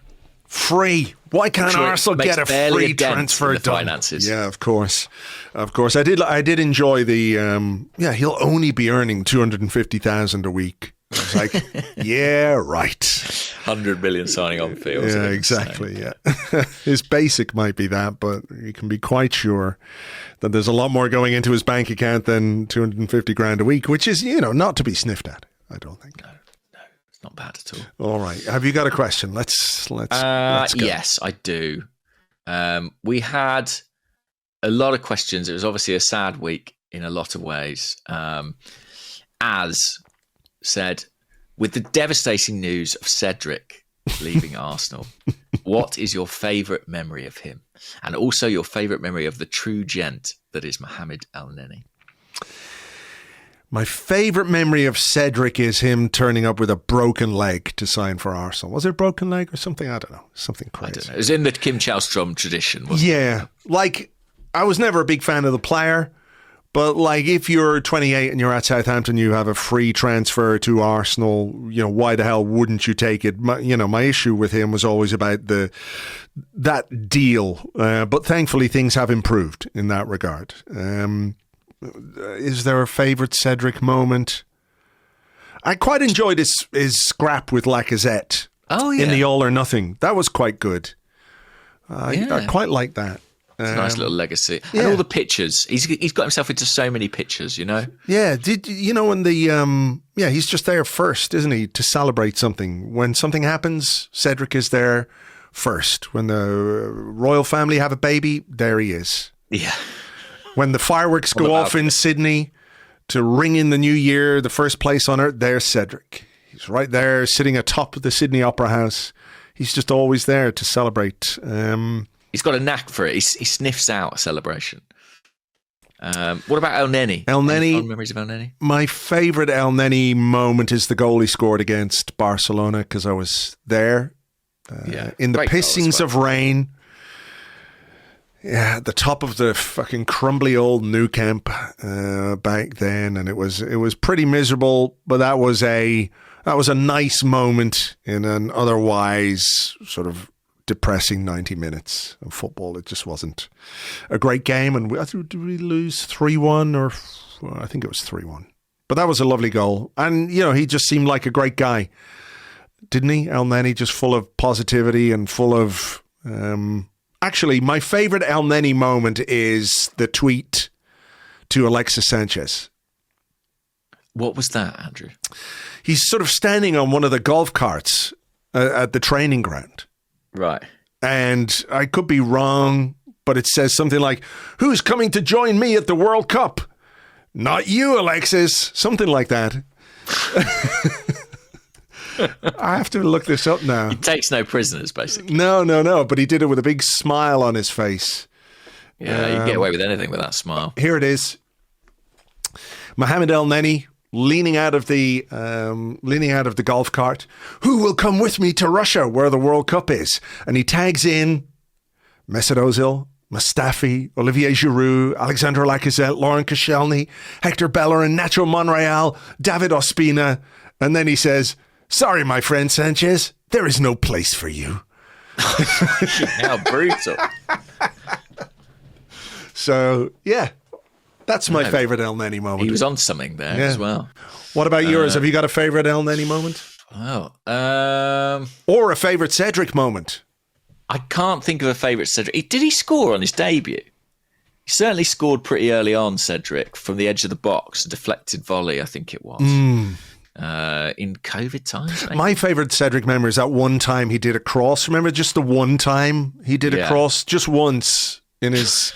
Free. Why can't Arsenal get a free transfer done? Finances. Yeah, of course. I did enjoy the he'll only be earning 250,000 a week. I was like, yeah, right. 100 million signing on fee. Yeah, exactly. Yeah. His basic might be that, but you can be quite sure that there's a lot more going into his bank account than 250 grand a week, which is, not to be sniffed at, I don't think. No, it's not bad at all. All right. Have you got a question? Let's go. Yes, I do. We had a lot of questions. It was obviously a sad week in a lot of ways. As said, with the devastating news of Cedric leaving Arsenal, what is your favourite memory of him? And also your favourite memory of the true gent that is Mohamed Elneny? My favourite memory of Cedric is him turning up with a broken leg to sign for Arsenal. Was it a broken leg or something? I don't know. Something crazy. I don't know. It was in the Kim Chalstrom tradition, wasn't it? Like, I was never a big fan of the player, but like if you're 28 and you're at Southampton, you have a free transfer to Arsenal, why the hell wouldn't you take it? My issue with him was always about that deal. But thankfully things have improved in that regard. Is there a favourite Cedric moment? I quite enjoyed his scrap with Lacazette in the All or Nothing. That was quite good. I quite like that. It's a nice little legacy. And all the pictures. He's got himself into so many pictures, Yeah. When he's just there first, isn't he, to celebrate something. When something happens, Cedric is there first. When the royal family have a baby, there he is. Yeah. When the fireworks go off in Sydney to ring in the new year, the first place on earth, there's Cedric. He's right there sitting atop of the Sydney Opera House. He's just always there to celebrate. He's got a knack for it. He sniffs out a celebration. What about Elneny? Any fond memories of Elneny? My favourite Elneny moment is the goal he scored against Barcelona because I was there in the pissings of rain. Yeah, at the top of the fucking crumbly old Nou Camp back then, and it was pretty miserable. But that was a nice moment in an otherwise sort of depressing 90 minutes of football. It just wasn't a great game, and did we lose 3-1 or I think it was 3-1. But that was a lovely goal, and he just seemed like a great guy, didn't he? Elneny, just full of positivity and full of. Actually, my favourite Elneny moment is the tweet to Alexis Sanchez. What was that, Andrew? He's sort of standing on one of the golf carts at the training ground. Right. And I could be wrong, but it says something like, "Who's coming to join me at the World Cup?" "Not you, Alexis." Something like that. I have to look this up now. He takes no prisoners, basically. No. But he did it with a big smile on his face. Yeah, you can get away with anything with that smile. Here it is. Mohamed Elneny leaning out of the golf cart. "Who will come with me to Russia, where the World Cup is?" And he tags in Mesut Ozil, Mustafi, Olivier Giroud, Alexander Lacazette, Laurent Koscielny, Hector Bellerin, Nacho Monreal, David Ospina, and then he says, "Sorry, my friend Sanchez, there is no place for you." How brutal. So, yeah, that's my favourite Elneny moment. He was on something there as well. What about yours? Have you got a favourite Elneny moment? Or a favourite Cedric moment? I can't think of a favourite Cedric. Did he score on his debut? He certainly scored pretty early on, Cedric, from the edge of the box, a deflected volley, I think it was. In COVID times, maybe? My favourite Cedric memory is that one time he did a cross. Remember, just the one time he did a cross? Just once in his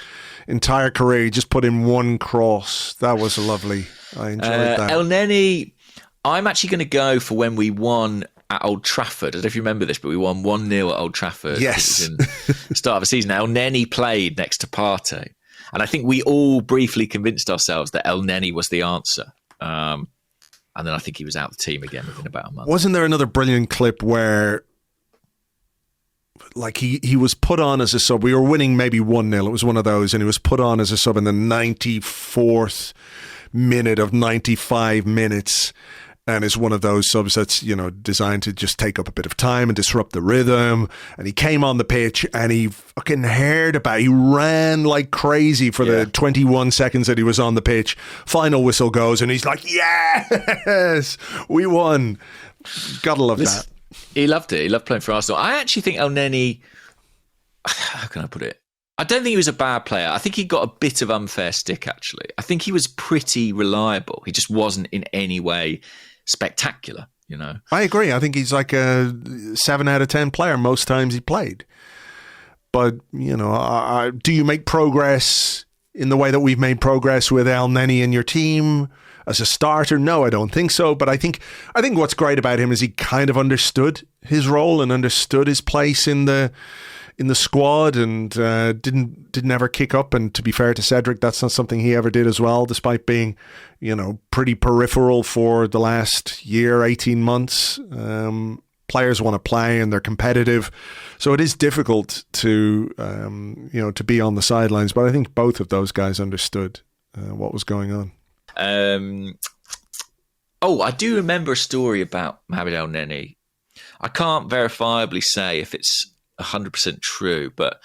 entire career. He just put in one cross. That was lovely. I enjoyed that. Elneny, I'm actually going to go for when we won at Old Trafford. I don't know if you remember this, but we won 1-0 at Old Trafford. Yes. It was in the start of the season. Elneny played next to Partey. And I think we all briefly convinced ourselves that Elneny was the answer. And then I think he was out of the team again within about a month. Wasn't there another brilliant clip where like he was put on as a sub? We were winning maybe 1-0. It was one of those. And he was put on as a sub in the 94th minute of 95 minutes. And it's one of those subs that's, you know, designed to just take up a bit of time and disrupt the rhythm. And he came on the pitch and he fucking he ran like crazy for the 21 seconds that he was on the pitch. Final whistle goes and he's like, yes, we won. Gotta love that. He loved it. He loved playing for Arsenal. I actually think Elneny, how can I put it? I don't think he was a bad player. I think he got a bit of unfair stick, actually. I think he was pretty reliable. He just wasn't in any way spectacular, you know. I agree. I think he's like a 7 out of 10 player most times he played. But, you know, do you make progress in the way that we've made progress with Elneny in your team as a starter? No, I don't think so. But I think what's great about him is he kind of understood his role and understood his place in the squad and didn't ever kick up. And to be fair to Cedric, that's not something he ever did as well, despite being, you know, pretty peripheral for the last year, 18 months. Players want to play and they're competitive. So it is difficult to, you know, to be on the sidelines. But I think both of those guys understood what was going on. I do remember a story about Mohamed Elneny. I can't verifiably say if it's 100% true, but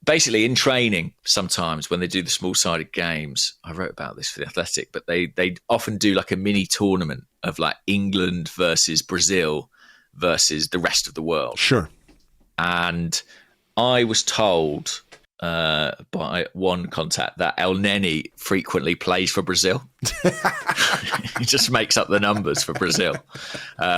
basically in training sometimes when they do the small-sided games, I wrote about this for The Athletic, but they often do like a mini tournament of like England versus Brazil versus the rest of the world. Sure. And I was told by one contact that Elneny frequently plays for Brazil. He just makes up the numbers for Brazil,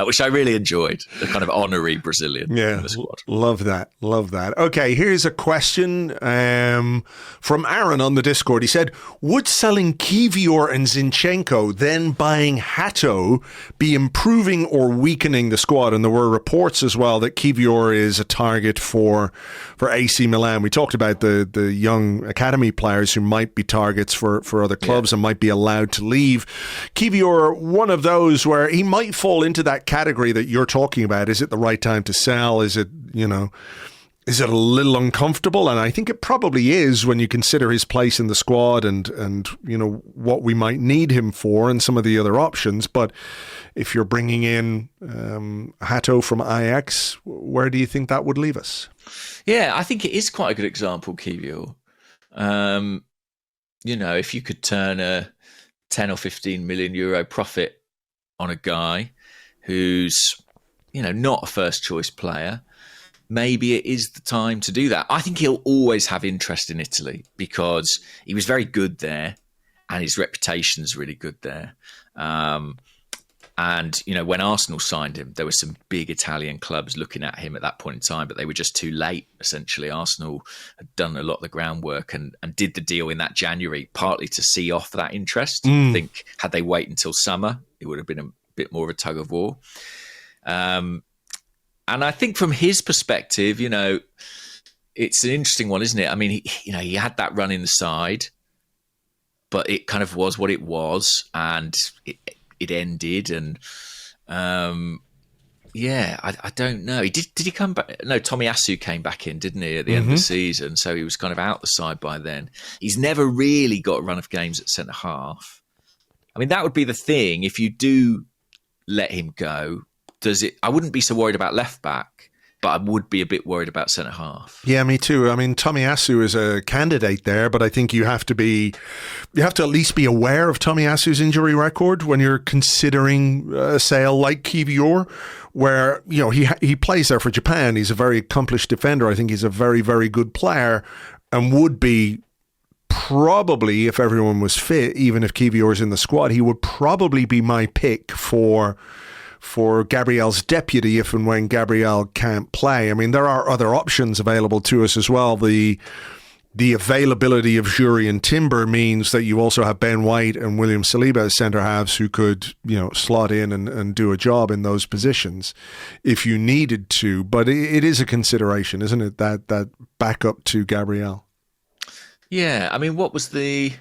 which I really enjoyed. The kind of honorary Brazilian in the squad. Love that. Okay, here's a question from Aaron on the Discord. He said, would selling Kiwior and Zinchenko, then buying Hato, be improving or weakening the squad? And there were reports as well that Kiwior is a target for AC Milan. We talked about the young academy players who might be targets for other clubs and might be allowed to leave. Kiwior, one of those where he might fall into that category that you're talking about. Is it the right time to sell? Is it, you know, is it a little uncomfortable? And I think it probably is when you consider his place in the squad and you know, what we might need him for and some of the other options. But if you're bringing in Hato from Ajax, where do you think that would leave us? Yeah, I think it is quite a good example, Kiwior. You know, if you could turn a 10 or 15 million euro profit on a guy who's, you know, not a first choice player, maybe it is the time to do that. I think he'll always have interest in Italy because he was very good there and his reputation's really good there. And, you know, when Arsenal signed him, there were some big Italian clubs looking at him at that point in time, but they were just too late, essentially. Arsenal had done a lot of the groundwork and did the deal in that January, partly to see off that interest. I think had they waited until summer, it would have been a bit more of a tug of war. And I think from his perspective, you know, it's an interesting one, isn't it? I mean, he had that run in the side, but it kind of was what it was, and it ended, and I don't know. Did he come back? No, Tomiyasu came back in, didn't he, at the end of the season? So he was kind of out the side by then. He's never really got a run of games at centre half. I mean, that would be the thing. If you do let him go, I wouldn't be so worried about left back, but I would be a bit worried about centre half. Yeah, me too. I mean, Tomiyasu is a candidate there, but I think you have to at least be aware of Tomiyasu's injury record when you're considering a sale like Kiwior, where, you know, he plays there for Japan. He's a very accomplished defender. I think he's a very, very good player and would be probably, if everyone was fit, even if Kiwior's in the squad, he would probably be my pick for Gabriel's deputy if and when Gabriel can't play. I mean, there are other options available to us as well. The availability of Jury and Timber means that you also have Ben White and William Saliba as centre halves who could, slot in and do a job in those positions if you needed to. But it is a consideration, isn't it? That backup to Gabriel. Yeah, I mean, what was the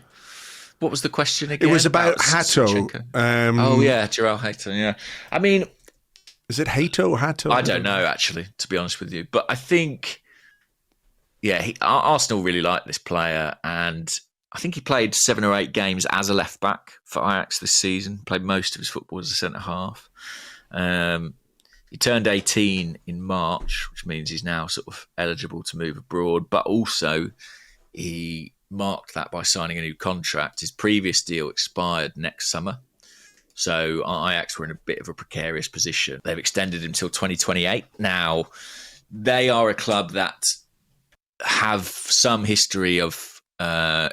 question again? It was about Hato. João Hato. Yeah, I mean, is it Hato or Hato? I don't know, actually, to be honest with you. But I think, Arsenal really like this player, and I think he played 7 or 8 games as a left back for Ajax this season. Played most of his football as a centre half. He turned 18 in March, which means he's now sort of eligible to move abroad. But also, he marked that by signing a new contract. His previous deal expired next summer. So Ajax were in a bit of a precarious position. They've extended him till 2028. Now, they are a club that have some history of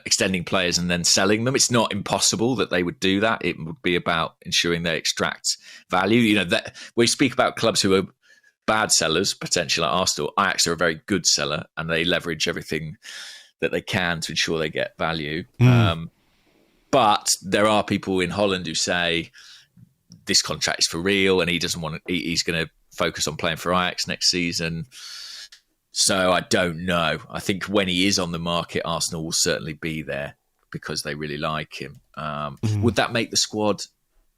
extending players and then selling them. It's not impossible that they would do that. It would be about ensuring they extract value. That we speak about clubs who are bad sellers, potentially like Arsenal. Ajax are a very good seller, and they leverage everything that they can to ensure they get value. But there are people in Holland who say this contract is for real and he doesn't want to, he's going to focus on playing for Ajax next season. So I don't know. I think when he is on the market, Arsenal will certainly be there because they really like him. Would that make the squad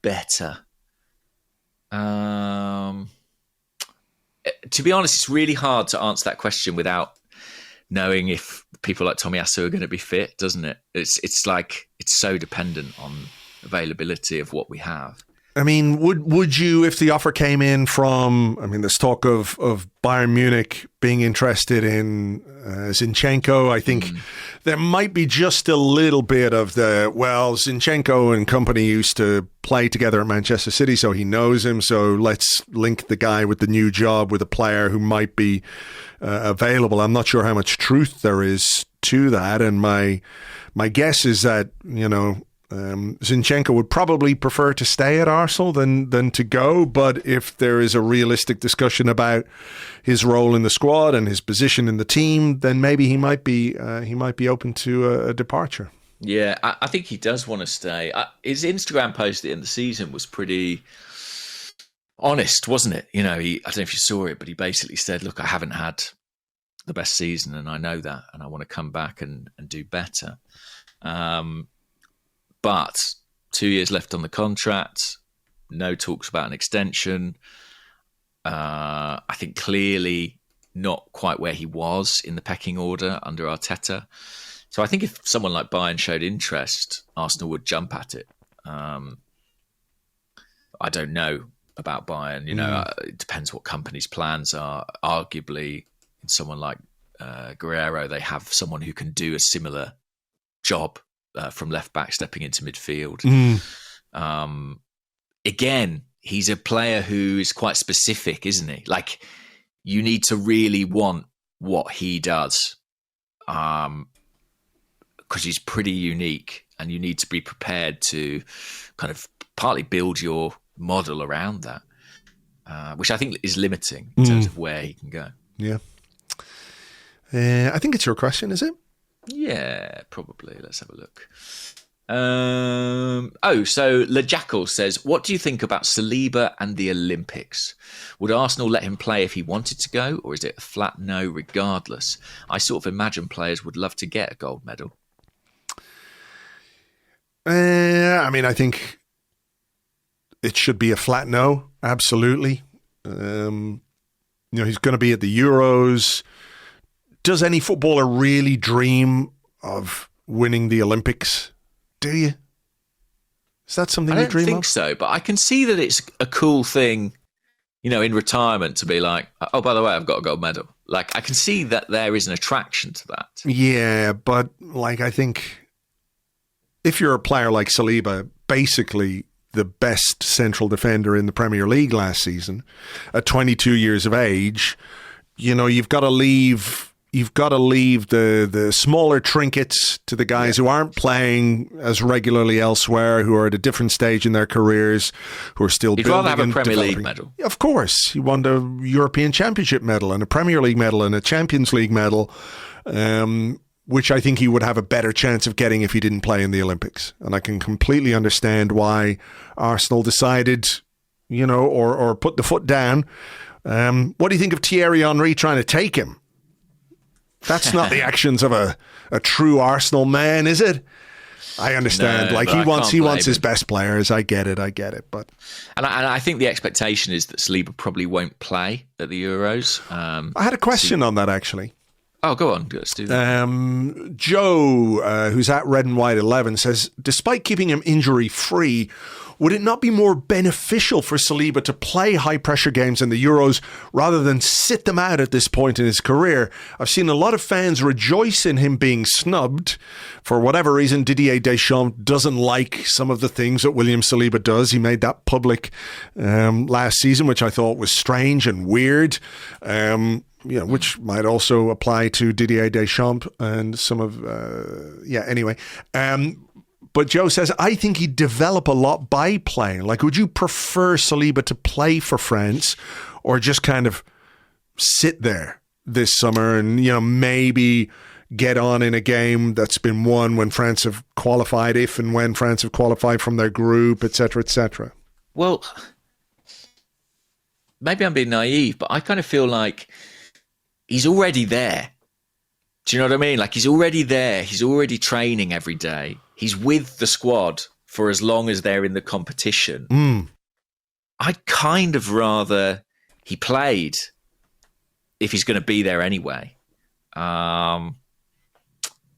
better? To be honest, it's really hard to answer that question without knowing if people like Tomiyasu are going to be fit, doesn't it? It's like it's so dependent on availability of what we have. I mean, would you, if the offer came in from, there's talk of Bayern Munich being interested in Zinchenko. I think there might be just a little bit of Zinchenko and company used to play together at Manchester City, so he knows him. So let's link the guy with the new job with a player who might be available. I'm not sure how much truth there is to that. And my guess is that, Zinchenko would probably prefer to stay at Arsenal than to go. But if there is a realistic discussion about his role in the squad and his position in the team, then maybe he might be open to a departure. Yeah, I think he does want to stay. His Instagram post at the end of the season was pretty honest, wasn't it? I don't know if you saw it, but he basically said, look, I haven't had the best season and I know that and I want to come back and do better. But 2 years left on the contract, no talks about an extension. I think clearly not quite where he was in the pecking order under Arteta. So I think if someone like Bayern showed interest, Arsenal would jump at it. I don't know about Bayern. It depends what company's plans are. Arguably, in someone like Guerrero, they have someone who can do a similar job from left back stepping into midfield. Again, he's a player who is quite specific, isn't he? Like, you need to really want what he does because he's pretty unique and you need to be prepared to kind of partly build your model around that, which I think is limiting in terms of where he can go. Yeah. I think it's your question, is it? Yeah, probably. Let's have a look. So Le Jackal says, what do you think about Saliba and the Olympics? Would Arsenal let him play if he wanted to go, or is it a flat no regardless? I sort of imagine players would love to get a gold medal. I think it should be a flat no, absolutely. He's going to be at the Euros. Does any footballer really dream of winning the Olympics? Do you? Is that something you dream of? I don't think so, but I can see that it's a cool thing, in retirement to be like, oh, by the way, I've got a gold medal. Like, I can see that there is an attraction to that. Yeah, but I think if you're a player like Saliba, basically the best central defender in the Premier League last season, at 22 years of age, you've got to leave you've got to leave the smaller trinkets to the guys who aren't playing as regularly elsewhere, who are at a different stage in their careers, who are still building. You'd rather have a and Premier developing. League medal. Of course. You want a European Championship medal and a Premier League medal and a Champions League medal, which I think he would have a better chance of getting if he didn't play in the Olympics. And I can completely understand why Arsenal decided, or put the foot down. What do you think of Thierry Henry trying to take him? That's not the actions of a true Arsenal man, is it? I understand. No, he wants his best players. I get it. But I think the expectation is that Saliba probably won't play at the Euros. I had a question on that, actually. Oh, go on. Let's do that. Joe, who's at Red and White 11, says, despite keeping him injury-free, would it not be more beneficial for Saliba to play high-pressure games in the Euros rather than sit them out at this point in his career? I've seen a lot of fans rejoice in him being snubbed. For whatever reason, Didier Deschamps doesn't like some of the things that William Saliba does. He made that public last season, which I thought was strange and weird. Which might also apply to Didier Deschamps and some of, anyway. But Joe says, I think he'd develop a lot by playing. Like, would you prefer Saliba to play for France or just kind of sit there this summer and, maybe get on in a game that's been won when France have qualified, if and when France have qualified from their group, et cetera, et cetera? Well, maybe I'm being naive, but I kind of feel like he's already there. Do you know what I mean? Like, he's already there. He's already training every day. He's with the squad for as long as they're in the competition. I'd kind of rather he played if he's going to be there anyway.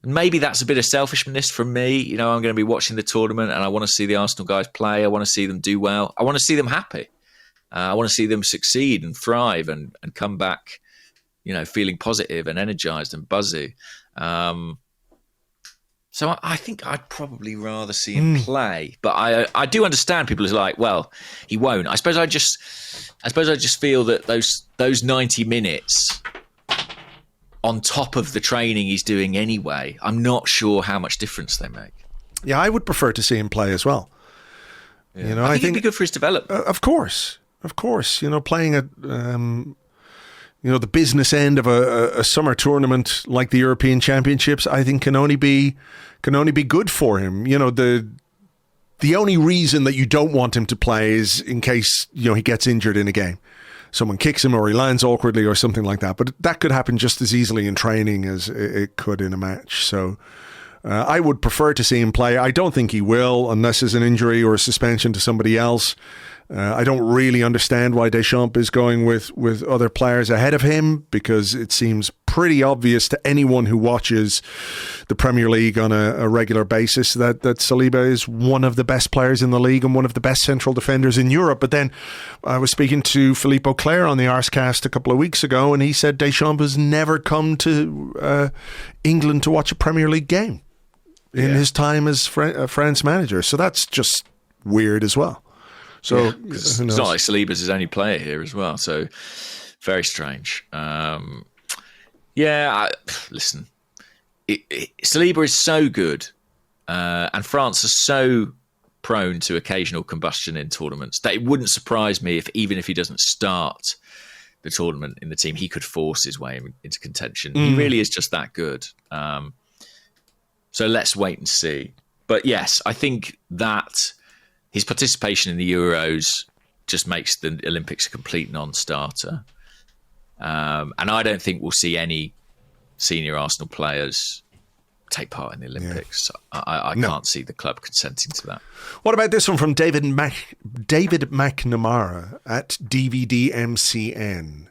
Maybe that's a bit of selfishness from me. I'm going to be watching the tournament and I want to see the Arsenal guys play. I want to see them do well. I want to see them happy. I want to see them succeed and thrive and come back, feeling positive and energized and buzzy. So I think I'd probably rather see him play, but I do understand people are like, well, he won't. I suppose I just feel that those 90 minutes on top of the training he's doing anyway, I'm not sure how much difference they make. Yeah, I would prefer to see him play as well. Yeah. I think it'd be good for his development. Of course. Playing at the business end of a summer tournament like the European Championships, I think can only be good for him. The only reason that you don't want him to play is in case he gets injured in a game. Someone kicks him or he lands awkwardly or something like that. But that could happen just as easily in training as it could in a match. So I would prefer to see him play. I don't think he will unless there's an injury or a suspension to somebody else. I don't really understand why Deschamps is going with other players ahead of him, because it seems pretty obvious to anyone who watches the Premier League on a regular basis that Saliba is one of the best players in the league and one of the best central defenders in Europe. But then I was speaking to Philippe Auclair on the Arsecast a couple of weeks ago, and he said Deschamps has never come to England to watch a Premier League game in his time as France manager. So that's just weird as well. So it's not like Saliba's his only player here as well. So very strange. Listen, Saliba is so good, and France are so prone to occasional combustion in tournaments that it wouldn't surprise me if even if he doesn't start the tournament in the team, he could force his way into contention. He really is just that good. So let's wait and see. But yes, I think that his participation in the Euros just makes the Olympics a complete non-starter. And I don't think we'll see any senior Arsenal players take part in the Olympics. Yeah. I can't see the club consenting to that. What about this one from David McNamara at DVDMCN?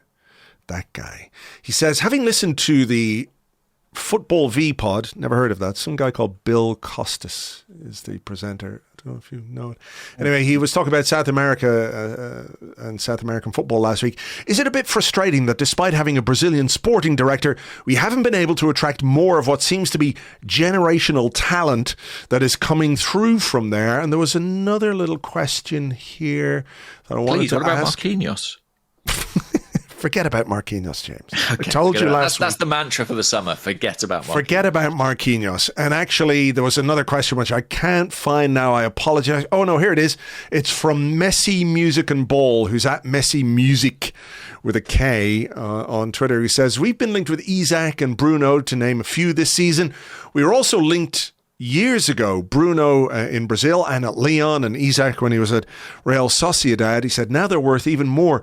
That guy. He says, having listened to the Football V-Pod, never heard of that. Some guy called Bill Costas is the presenter. I don't know if you know it. Anyway, he was talking about South America and South American football last week. Is it a bit frustrating that despite having a Brazilian sporting director, we haven't been able to attract more of what seems to be generational talent that is coming through from there? And there was another little question here that I wanted to ask. What about Marquinhos? Forget about Marquinhos, James. Okay, I told you last week. That's the mantra for the summer. Forget about Marquinhos. Forget about Marquinhos. And actually, there was another question which I can't find now. I apologize. Oh, no, here it is. It's from Messi Music and Ball, who's at Messi Music with a K on Twitter. He says, we've been linked with Isak and Bruno, to name a few, this season. We were also linked years ago, Bruno in Brazil and at Lyon, and Isak when he was at Real Sociedad. He said, now they're worth even more.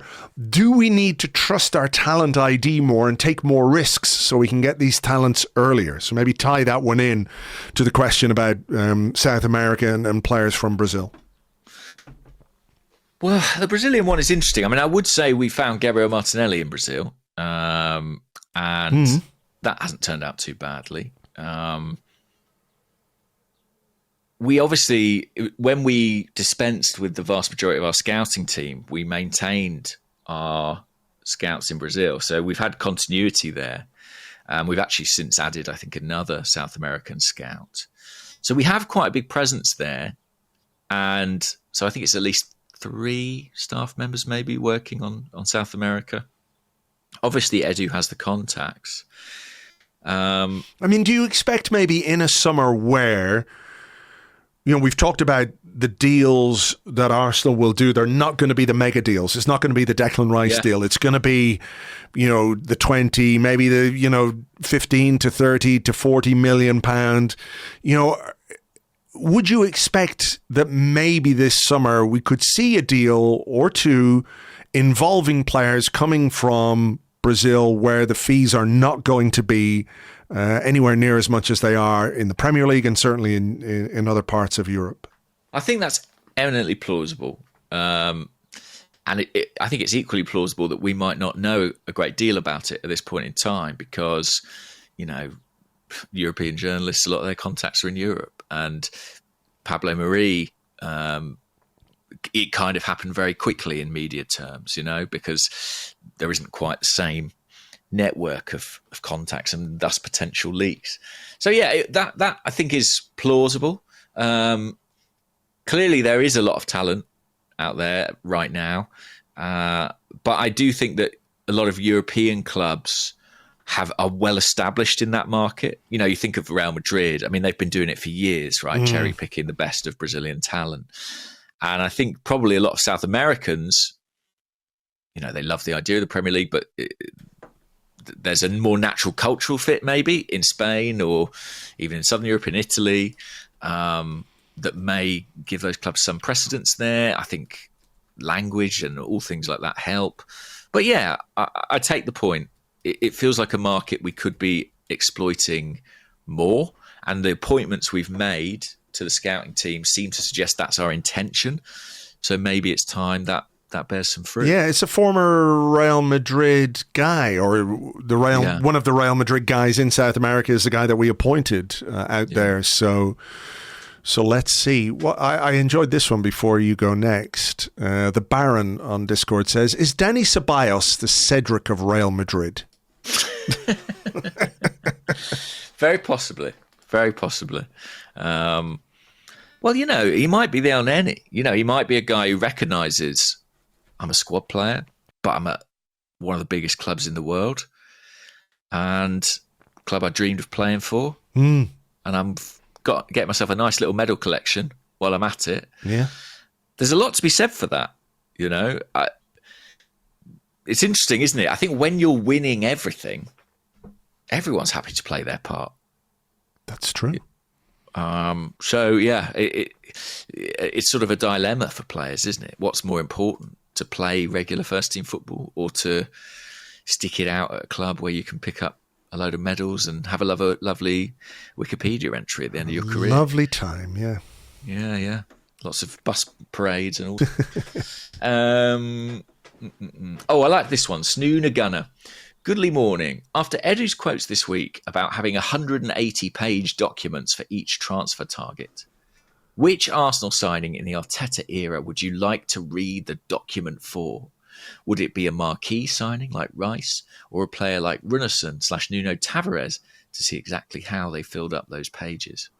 Do we need to trust our talent ID more and take more risks so we can get these talents earlier? So maybe tie that one in to the question about South America and players from Brazil. Well, the Brazilian one is interesting. I mean, I would say we found Gabriel Martinelli in Brazil, and that hasn't turned out too badly. We obviously, when we dispensed with the vast majority of our scouting team, we maintained our scouts in Brazil. So we've had continuity there. We've actually since added, I think, another South American scout. So we have quite a big presence there. And so I think it's at least 3 staff members maybe working on South America. Obviously, Edu has the contacts. I mean, do you expect maybe in a summer where... You know, we've talked about the deals that Arsenal will do. They're not going to be the mega deals. It's not going to be the Declan Rice deal. It's going to be, you know, the 20, maybe the, 15 to 30 to 40 million pound. You know, would you expect that maybe this summer we could see a deal or two involving players coming from Brazil where the fees are not going to be anywhere near as much as they are in the Premier League and certainly in other parts of Europe? I think that's eminently plausible. And I think it's equally plausible that we might not know a great deal about it at this point in time because, you know, European journalists, a lot of their contacts are in Europe. And Pablo Mari, it kind of happened very quickly in media terms, you know, because there isn't quite the same network of contacts and thus potential leaks. So yeah, that I think is plausible. Clearly there is a lot of talent out there right now, but I do think that a lot of European clubs are well established in that market. You know, you think of Real Madrid. I mean, they've been doing it for years, right? Cherry picking the best of Brazilian talent. And I think probably a lot of South Americans, you know, they love the idea of the Premier League, but there's a more natural cultural fit maybe in Spain or even in Southern Europe, in Italy, that may give those clubs some precedence there. I think language and all things like that help. But yeah, I take the point. It feels like a market we could be exploiting more. And the appointments we've made to the scouting team seem to suggest that's our intention. So maybe it's time that bears some fruit. Yeah, it's a former Real Madrid guy, or one of the Real Madrid guys in South America is the guy that we appointed out there. So let's see. Well, I enjoyed this one before you go next. The Baron on Discord says, is Dani Ceballos the Cedric of Real Madrid? Very possibly. Very possibly. Well, you know, he might be the Elneny. You know, he might be a guy who recognises I'm a squad player, but I'm at one of the biggest clubs in the world and club I dreamed of playing for. And I'm get myself a nice little medal collection while I'm at it. Yeah. There's a lot to be said for that, you know. It's interesting, isn't it? I think when you're winning everything, everyone's happy to play their part. That's true. So, yeah, it's sort of a dilemma for players, isn't it? What's more important, to play regular first-team football or to stick it out at a club where you can pick up a load of medals and have a lovely Wikipedia entry at the end of your career? Lovely time, yeah. Yeah. Lots of bus parades and all. I like this one. Snooner Gunner. Goodly morning. After Edu's quotes this week about having 180-page documents for each transfer target, which Arsenal signing in the Arteta era would you like to read the document for? Would it be a marquee signing like Rice or a player like Runarsson/Nuno Tavares to see exactly how they filled up those pages?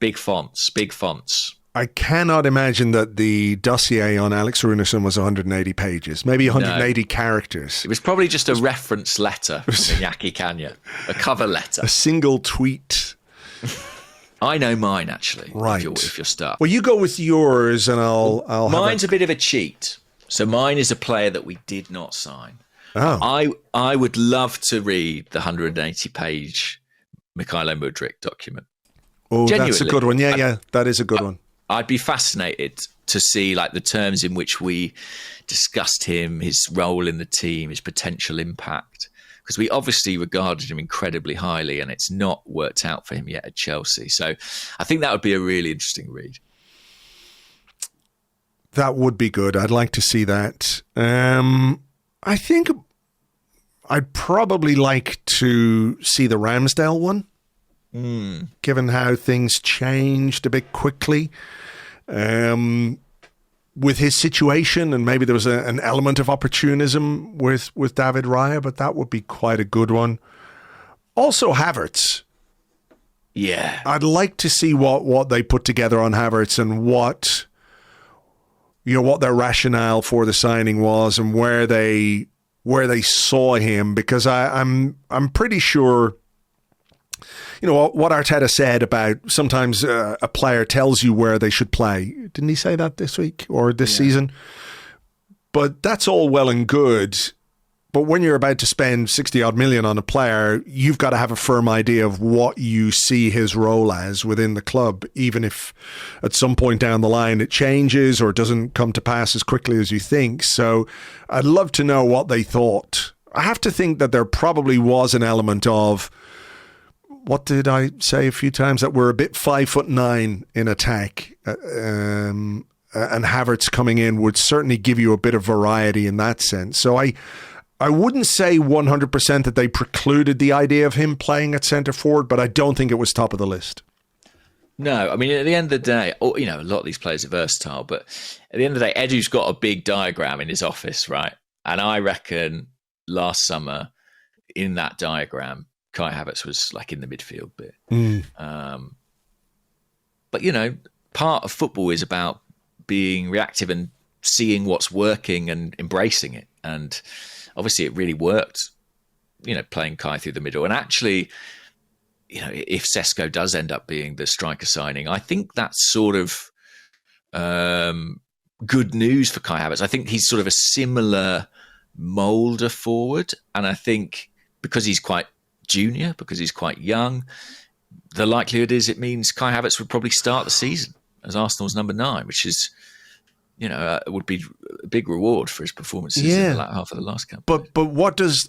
Big fonts. I cannot imagine that the dossier on Alex Runarsson was 180 pages, maybe 180 characters. It was probably just a reference letter from Iñaki Caña, a cover letter. A single tweet. I know mine, actually, right. if you're stuck. Well, you go with yours and I'll mine's a bit of a cheat. So mine is a player that we did not sign. Oh. I would love to read the 180-page Mykhailo Mudryk document. Oh, that's a good one. Yeah, that is a good one. I'd be fascinated to see like the terms in which we discussed him, his role in the team, his potential impact, because we obviously regarded him incredibly highly, and it's not worked out for him yet at Chelsea. So I think that would be a really interesting read. That would be good. I'd like to see that. I think I'd probably like to see the Ramsdale one. Given how things changed a bit quickly with his situation, and maybe there was an element of opportunism with David Raya, but that would be quite a good one. Also Havertz. Yeah. I'd like to see what they put together on Havertz and what their rationale for the signing was and where they saw him, because I'm pretty sure what Arteta said about sometimes a player tells you where they should play. Didn't he say that this week or this season? But that's all well and good. But when you're about to spend 60 odd million on a player, you've got to have a firm idea of what you see his role as within the club, even if at some point down the line it changes or doesn't come to pass as quickly as you think. So I'd love to know what they thought. I have to think that there probably was an element of, what did I say a few times? That we're a bit 5'9" in attack. And Havertz coming in would certainly give you a bit of variety in that sense. So I wouldn't say 100% that they precluded the idea of him playing at centre forward, but I don't think it was top of the list. No, I mean, at the end of the day, a lot of these players are versatile, but at the end of the day, Edu's got a big diagram in his office, right? And I reckon last summer in that diagram, Kai Havertz was like in the midfield bit. But, part of football is about being reactive and seeing what's working and embracing it. And obviously it really worked, playing Kai through the middle. And actually, if Sesko does end up being the striker signing, I think that's sort of good news for Kai Havertz. I think he's sort of a similar moulder forward. And I think because he's quite junior, because he's quite young, the likelihood is it means Kai Havertz would probably start the season as Arsenal's number 9, which is, would be a big reward for his performances in the latter half of the last campaign. But what does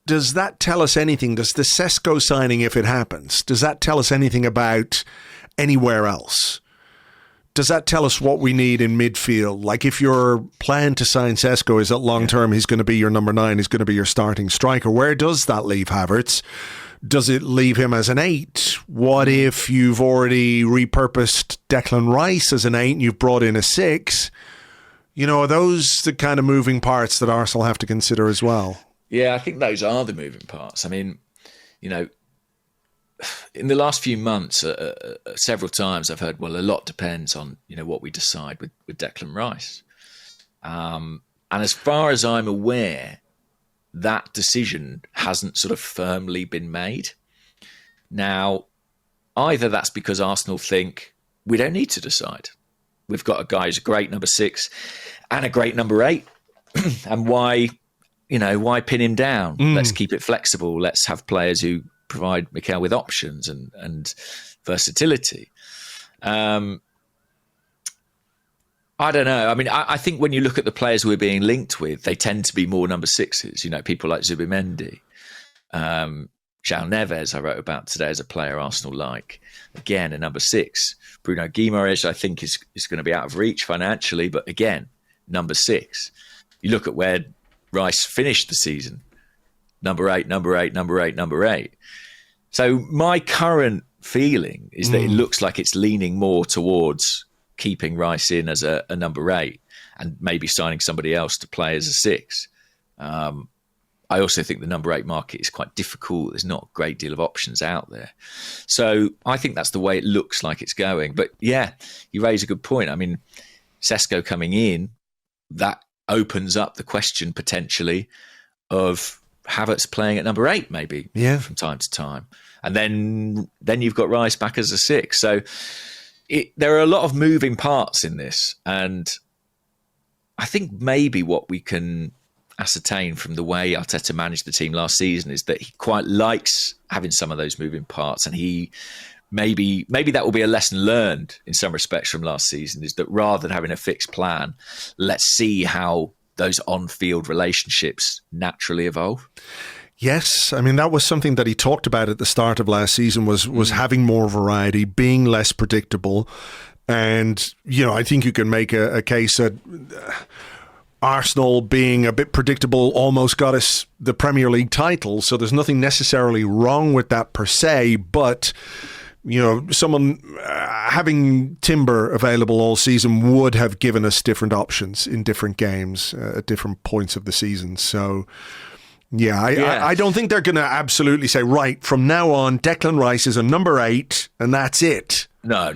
that tell us anything? Does the Sesko signing, if it happens, does that tell us anything about anywhere else? Does that tell us what we need in midfield? Like if your plan to sign Sesko is that long term he's going to be your number 9, he's going to be your starting striker, where does that leave Havertz? Does it leave him as an 8? What if you've already repurposed Declan Rice as an 8 and you've brought in a 6? Are those the kind of moving parts that Arsenal have to consider as well? Yeah, I think those are the moving parts. I mean, in the last few months, several times I've heard, well, a lot depends on, what we decide with Declan Rice. And as far as I'm aware, that decision hasn't sort of firmly been made. Now, either that's because Arsenal think we don't need to decide. We've got a guy who's a great number 6 and a great number 8. And why pin him down? Let's keep it flexible. Let's have players who provide Mikel with options and versatility. I don't know. I mean, I think when you look at the players we're being linked with, they tend to be more number 6s. People like Zubimendi, João Neves, I wrote about today as a player Arsenal like. Again, a number 6. Bruno Guimaraes, I think, is going to be out of reach financially, but again, number 6. You look at where Rice finished the season. Number 8, number 8, number 8, number 8. So my current feeling is that it looks like it's leaning more towards keeping Rice in as a number 8 and maybe signing somebody else to play as a 6. I I also think the number 8 market is quite difficult. There's not a great deal of options out there. So I think that's the way it looks like it's going. But yeah, you raise a good point. I mean, Sesko coming in, that opens up the question potentially of Havertz playing at number 8 maybe from time to time. And then you've got Reiss back as a 6. So there are a lot of moving parts in this. And I think maybe what we can ascertain from the way Arteta managed the team last season is that he quite likes having some of those moving parts, and he maybe that will be a lesson learned in some respects from last season, is that rather than having a fixed plan, let's see how those on-field relationships naturally evolve. Yes, I mean, that was something that he talked about at the start of last season, was having more variety, being less predictable. And, I think you can make a case that Arsenal being a bit predictable almost got us the Premier League title. So there's nothing necessarily wrong with that per se. But, someone having Timber available all season would have given us different options in different games at different points of the season. So, I don't think they're going to absolutely say, right, from now on, Declan Rice is a number 8 and that's it. No.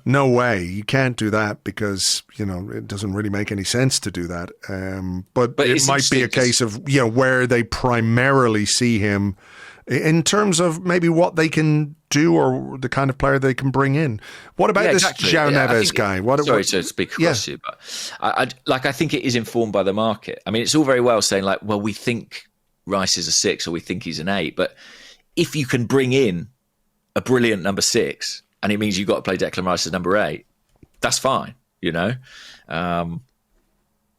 No way. You can't do that because, it doesn't really make any sense to do that. But it might be a case of, where they primarily see him in terms of maybe what they can do or the kind of player they can bring in. What about this João Neves guy? Sorry to speak across you, but I think it is informed by the market. I mean, it's all very well saying we think Rice is a 6 or we think he's an 8. But if you can bring in a brilliant number 6, and it means you've got to play Declan Rice as number 8, that's fine, So,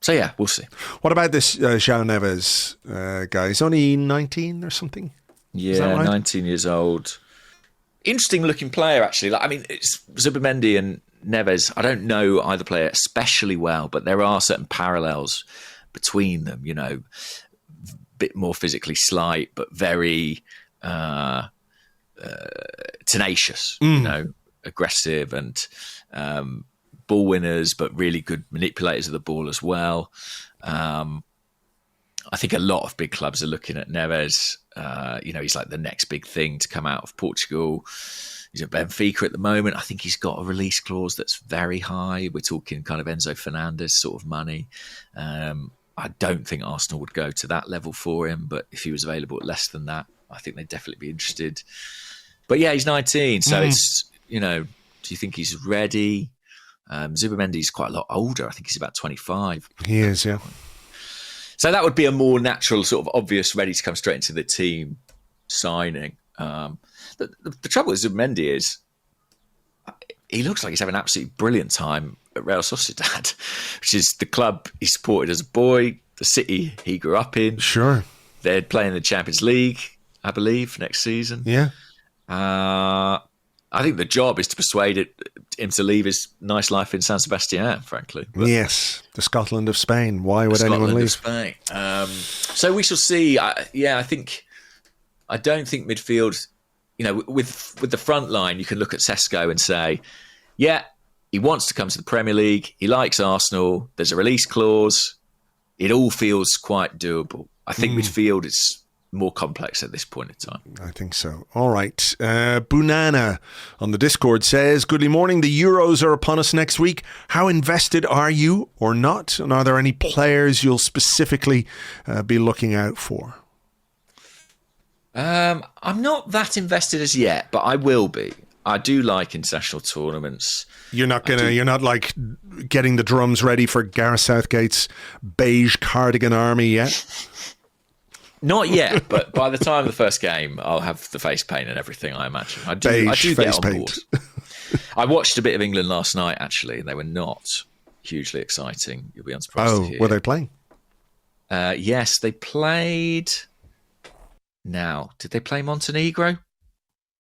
yeah, we'll see. What about this João Neves guy? He's only 19 or something? Yeah, right? 19 years old. Interesting looking player, actually. It's Zubimendi and Neves. I don't know either player especially well, but there are certain parallels between them, bit more physically slight, but very tenacious, aggressive and ball winners, but really good manipulators of the ball as well. I think a lot of big clubs are looking at Neves. He's like the next big thing to come out of Portugal. He's at Benfica at the moment. I think he's got a release clause that's very high. We're talking kind of Enzo Fernandez sort of money. I don't think Arsenal would go to that level for him, but if he was available at less than that, I think they'd definitely be interested. But yeah, he's 19, so it's, do you think he's ready? Zubimendi's quite a lot older. I think he's about 25. He is, yeah. So that would be a more natural, sort of obvious, ready to come straight into the team signing. The trouble with Zubimendi is he looks like he's having an absolutely brilliant time at Real Sociedad, which is the club he supported as a boy, the city he grew up in. Sure. They're playing the Champions League, I believe, next season. Yeah. I think the job is to persuade him to leave his nice life in San Sebastian, frankly. But yes, the Scotland of Spain. Why would anyone leave? Spain. So we shall see. I don't think midfield, with the front line, you can look at Sesko and say, yeah, he wants to come to the Premier League. He likes Arsenal. There's a release clause. It all feels quite doable. I think midfield is more complex at this point in time. I think so. All right. Bunana on the Discord says, "Goodly morning. The Euros are upon us next week. How invested are you or not? And are there any players you'll specifically be looking out for?" I'm not that invested as yet, but I will be. I do like international tournaments. You're not like getting the drums ready for Gareth Southgate's beige cardigan army yet? Not yet, but by the time of the first game, I'll have the face paint and everything, I imagine. I do face get on paint. board. I watched a bit of England last night, actually, and they were not hugely exciting. You'll be unsurprised to hear. Were they playing? Yes, they played... Now, did they play Montenegro?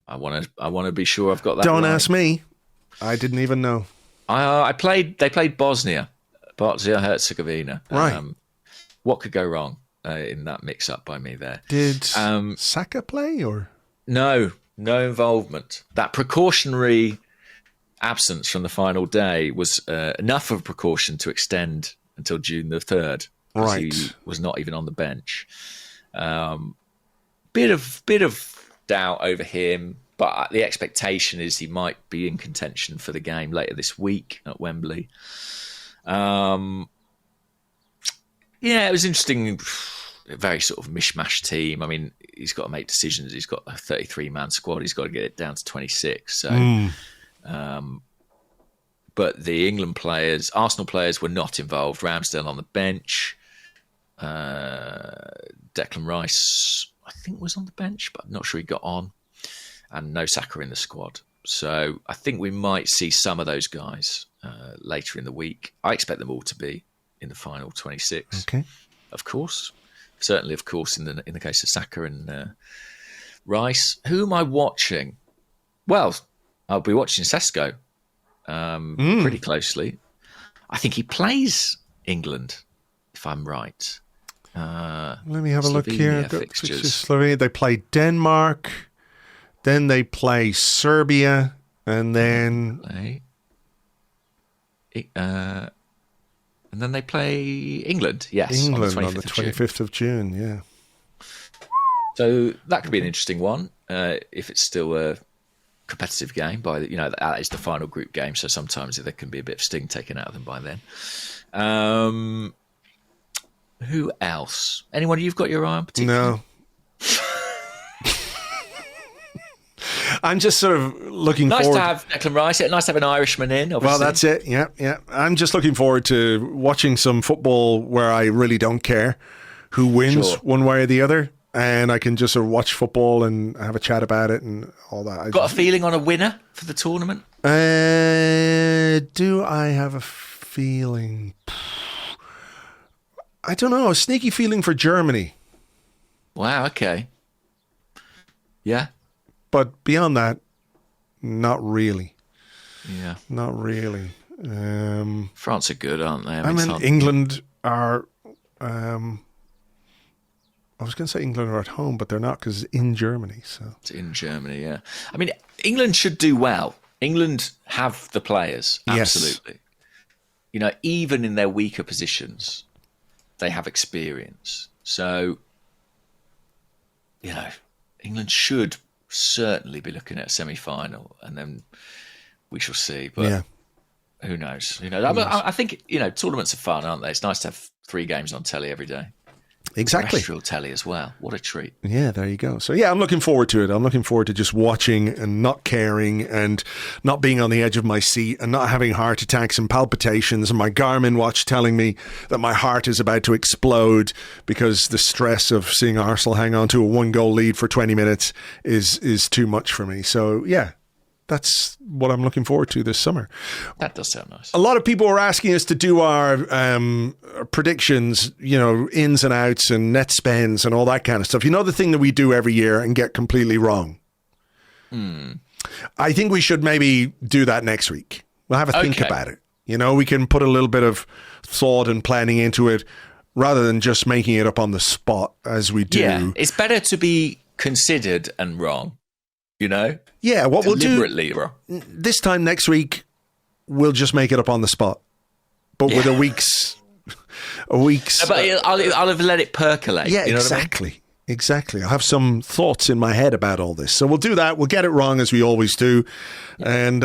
I want to be sure I've got that Don't right. ask me. I didn't even know. They played Bosnia-Herzegovina. Right. What could go wrong in that mix-up by me there? Did Saka play or? No involvement. That precautionary absence from the final day was enough of a precaution to extend until June the 3rd. Right. He was not even on the bench. Bit of doubt over him, but the expectation is he might be in contention for the game later this week at Wembley. It was interesting. A very sort of mishmash team. I mean, he's got to make decisions. He's got a 33-man squad. He's got to get it down to 26. So, but the England players, Arsenal players, were not involved. Ramsdale on the bench. Declan Rice, I think, was on the bench, but I'm not sure he got on. And no Saka in the squad. So I think we might see some of those guys later in the week. I expect them all to be in the final 26. Okay. Of course. Certainly, of course, in the case of Saka and Rice. Who am I watching? Well, I'll be watching Sesko pretty closely. I think he plays England, if I'm right. Let me have a look here. Fixtures. Slovenia. They play Denmark, then they play Serbia, and then... And then they play England, yes. England on the 25th of June, yeah. So that could be an interesting one if it's still a competitive game. That is the final group game, so sometimes there can be a bit of sting taken out of them by then. Who else? Anyone you've got your eye on particularly? No. I'm just sort of looking forward. Nice to have Declan Rice. Nice to have an Irishman in, obviously. Well, that's it. Yeah. I'm just looking forward to watching some football where I really don't care who wins one way or the other. And I can just sort of watch football and have a chat about it and all that. Got a feeling on a winner for the tournament? Do I have a feeling? I don't know. A sneaky feeling for Germany. Wow, okay. Yeah. But beyond that, not really. Yeah. Not really. France are good, aren't they? I mean England are... I was going to say England are at home, but they're not because it's in Germany. So it's in Germany, yeah. I mean, England should do well. England have the players, absolutely. Yes. Even in their weaker positions, they have experience. So, England should certainly be looking at a semi-final, and then we shall see. But who knows? I think tournaments are fun, aren't they? It's nice to have 3 games on telly every day. Exactly. Terrestrial telly as well. What a treat. Yeah, there you go. So I'm looking forward to it. I'm looking forward to just watching and not caring and not being on the edge of my seat and not having heart attacks and palpitations and my Garmin watch telling me that my heart is about to explode because the stress of seeing Arsenal hang on to a 1-goal lead for 20 minutes is too much for me. So that's what I'm looking forward to this summer. That does sound nice. A lot of people were asking us to do our predictions, ins and outs and net spends and all that kind of stuff. The thing that we do every year and get completely wrong. I think we should maybe do that next week. We'll have a think about it. We can put a little bit of thought and planning into it rather than just making it up on the spot as we do. Yeah, it's better to be considered and wrong. Yeah, what we'll do this time next week, we'll just make it up on the spot, but with a week's. But I'll have let it percolate. Yeah, exactly. Exactly. I have some thoughts in my head about all this. So we'll do that. We'll get it wrong as we always do. And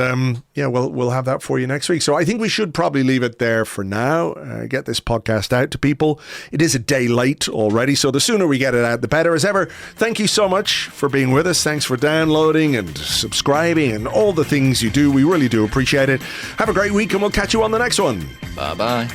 we'll have that for you next week. So I think we should probably leave it there for now. Get this podcast out to people. It is a day late already. So the sooner we get it out, the better. As ever, thank you so much for being with us. Thanks for downloading and subscribing and all the things you do. We really do appreciate it. Have a great week and we'll catch you on the next one. Bye-bye.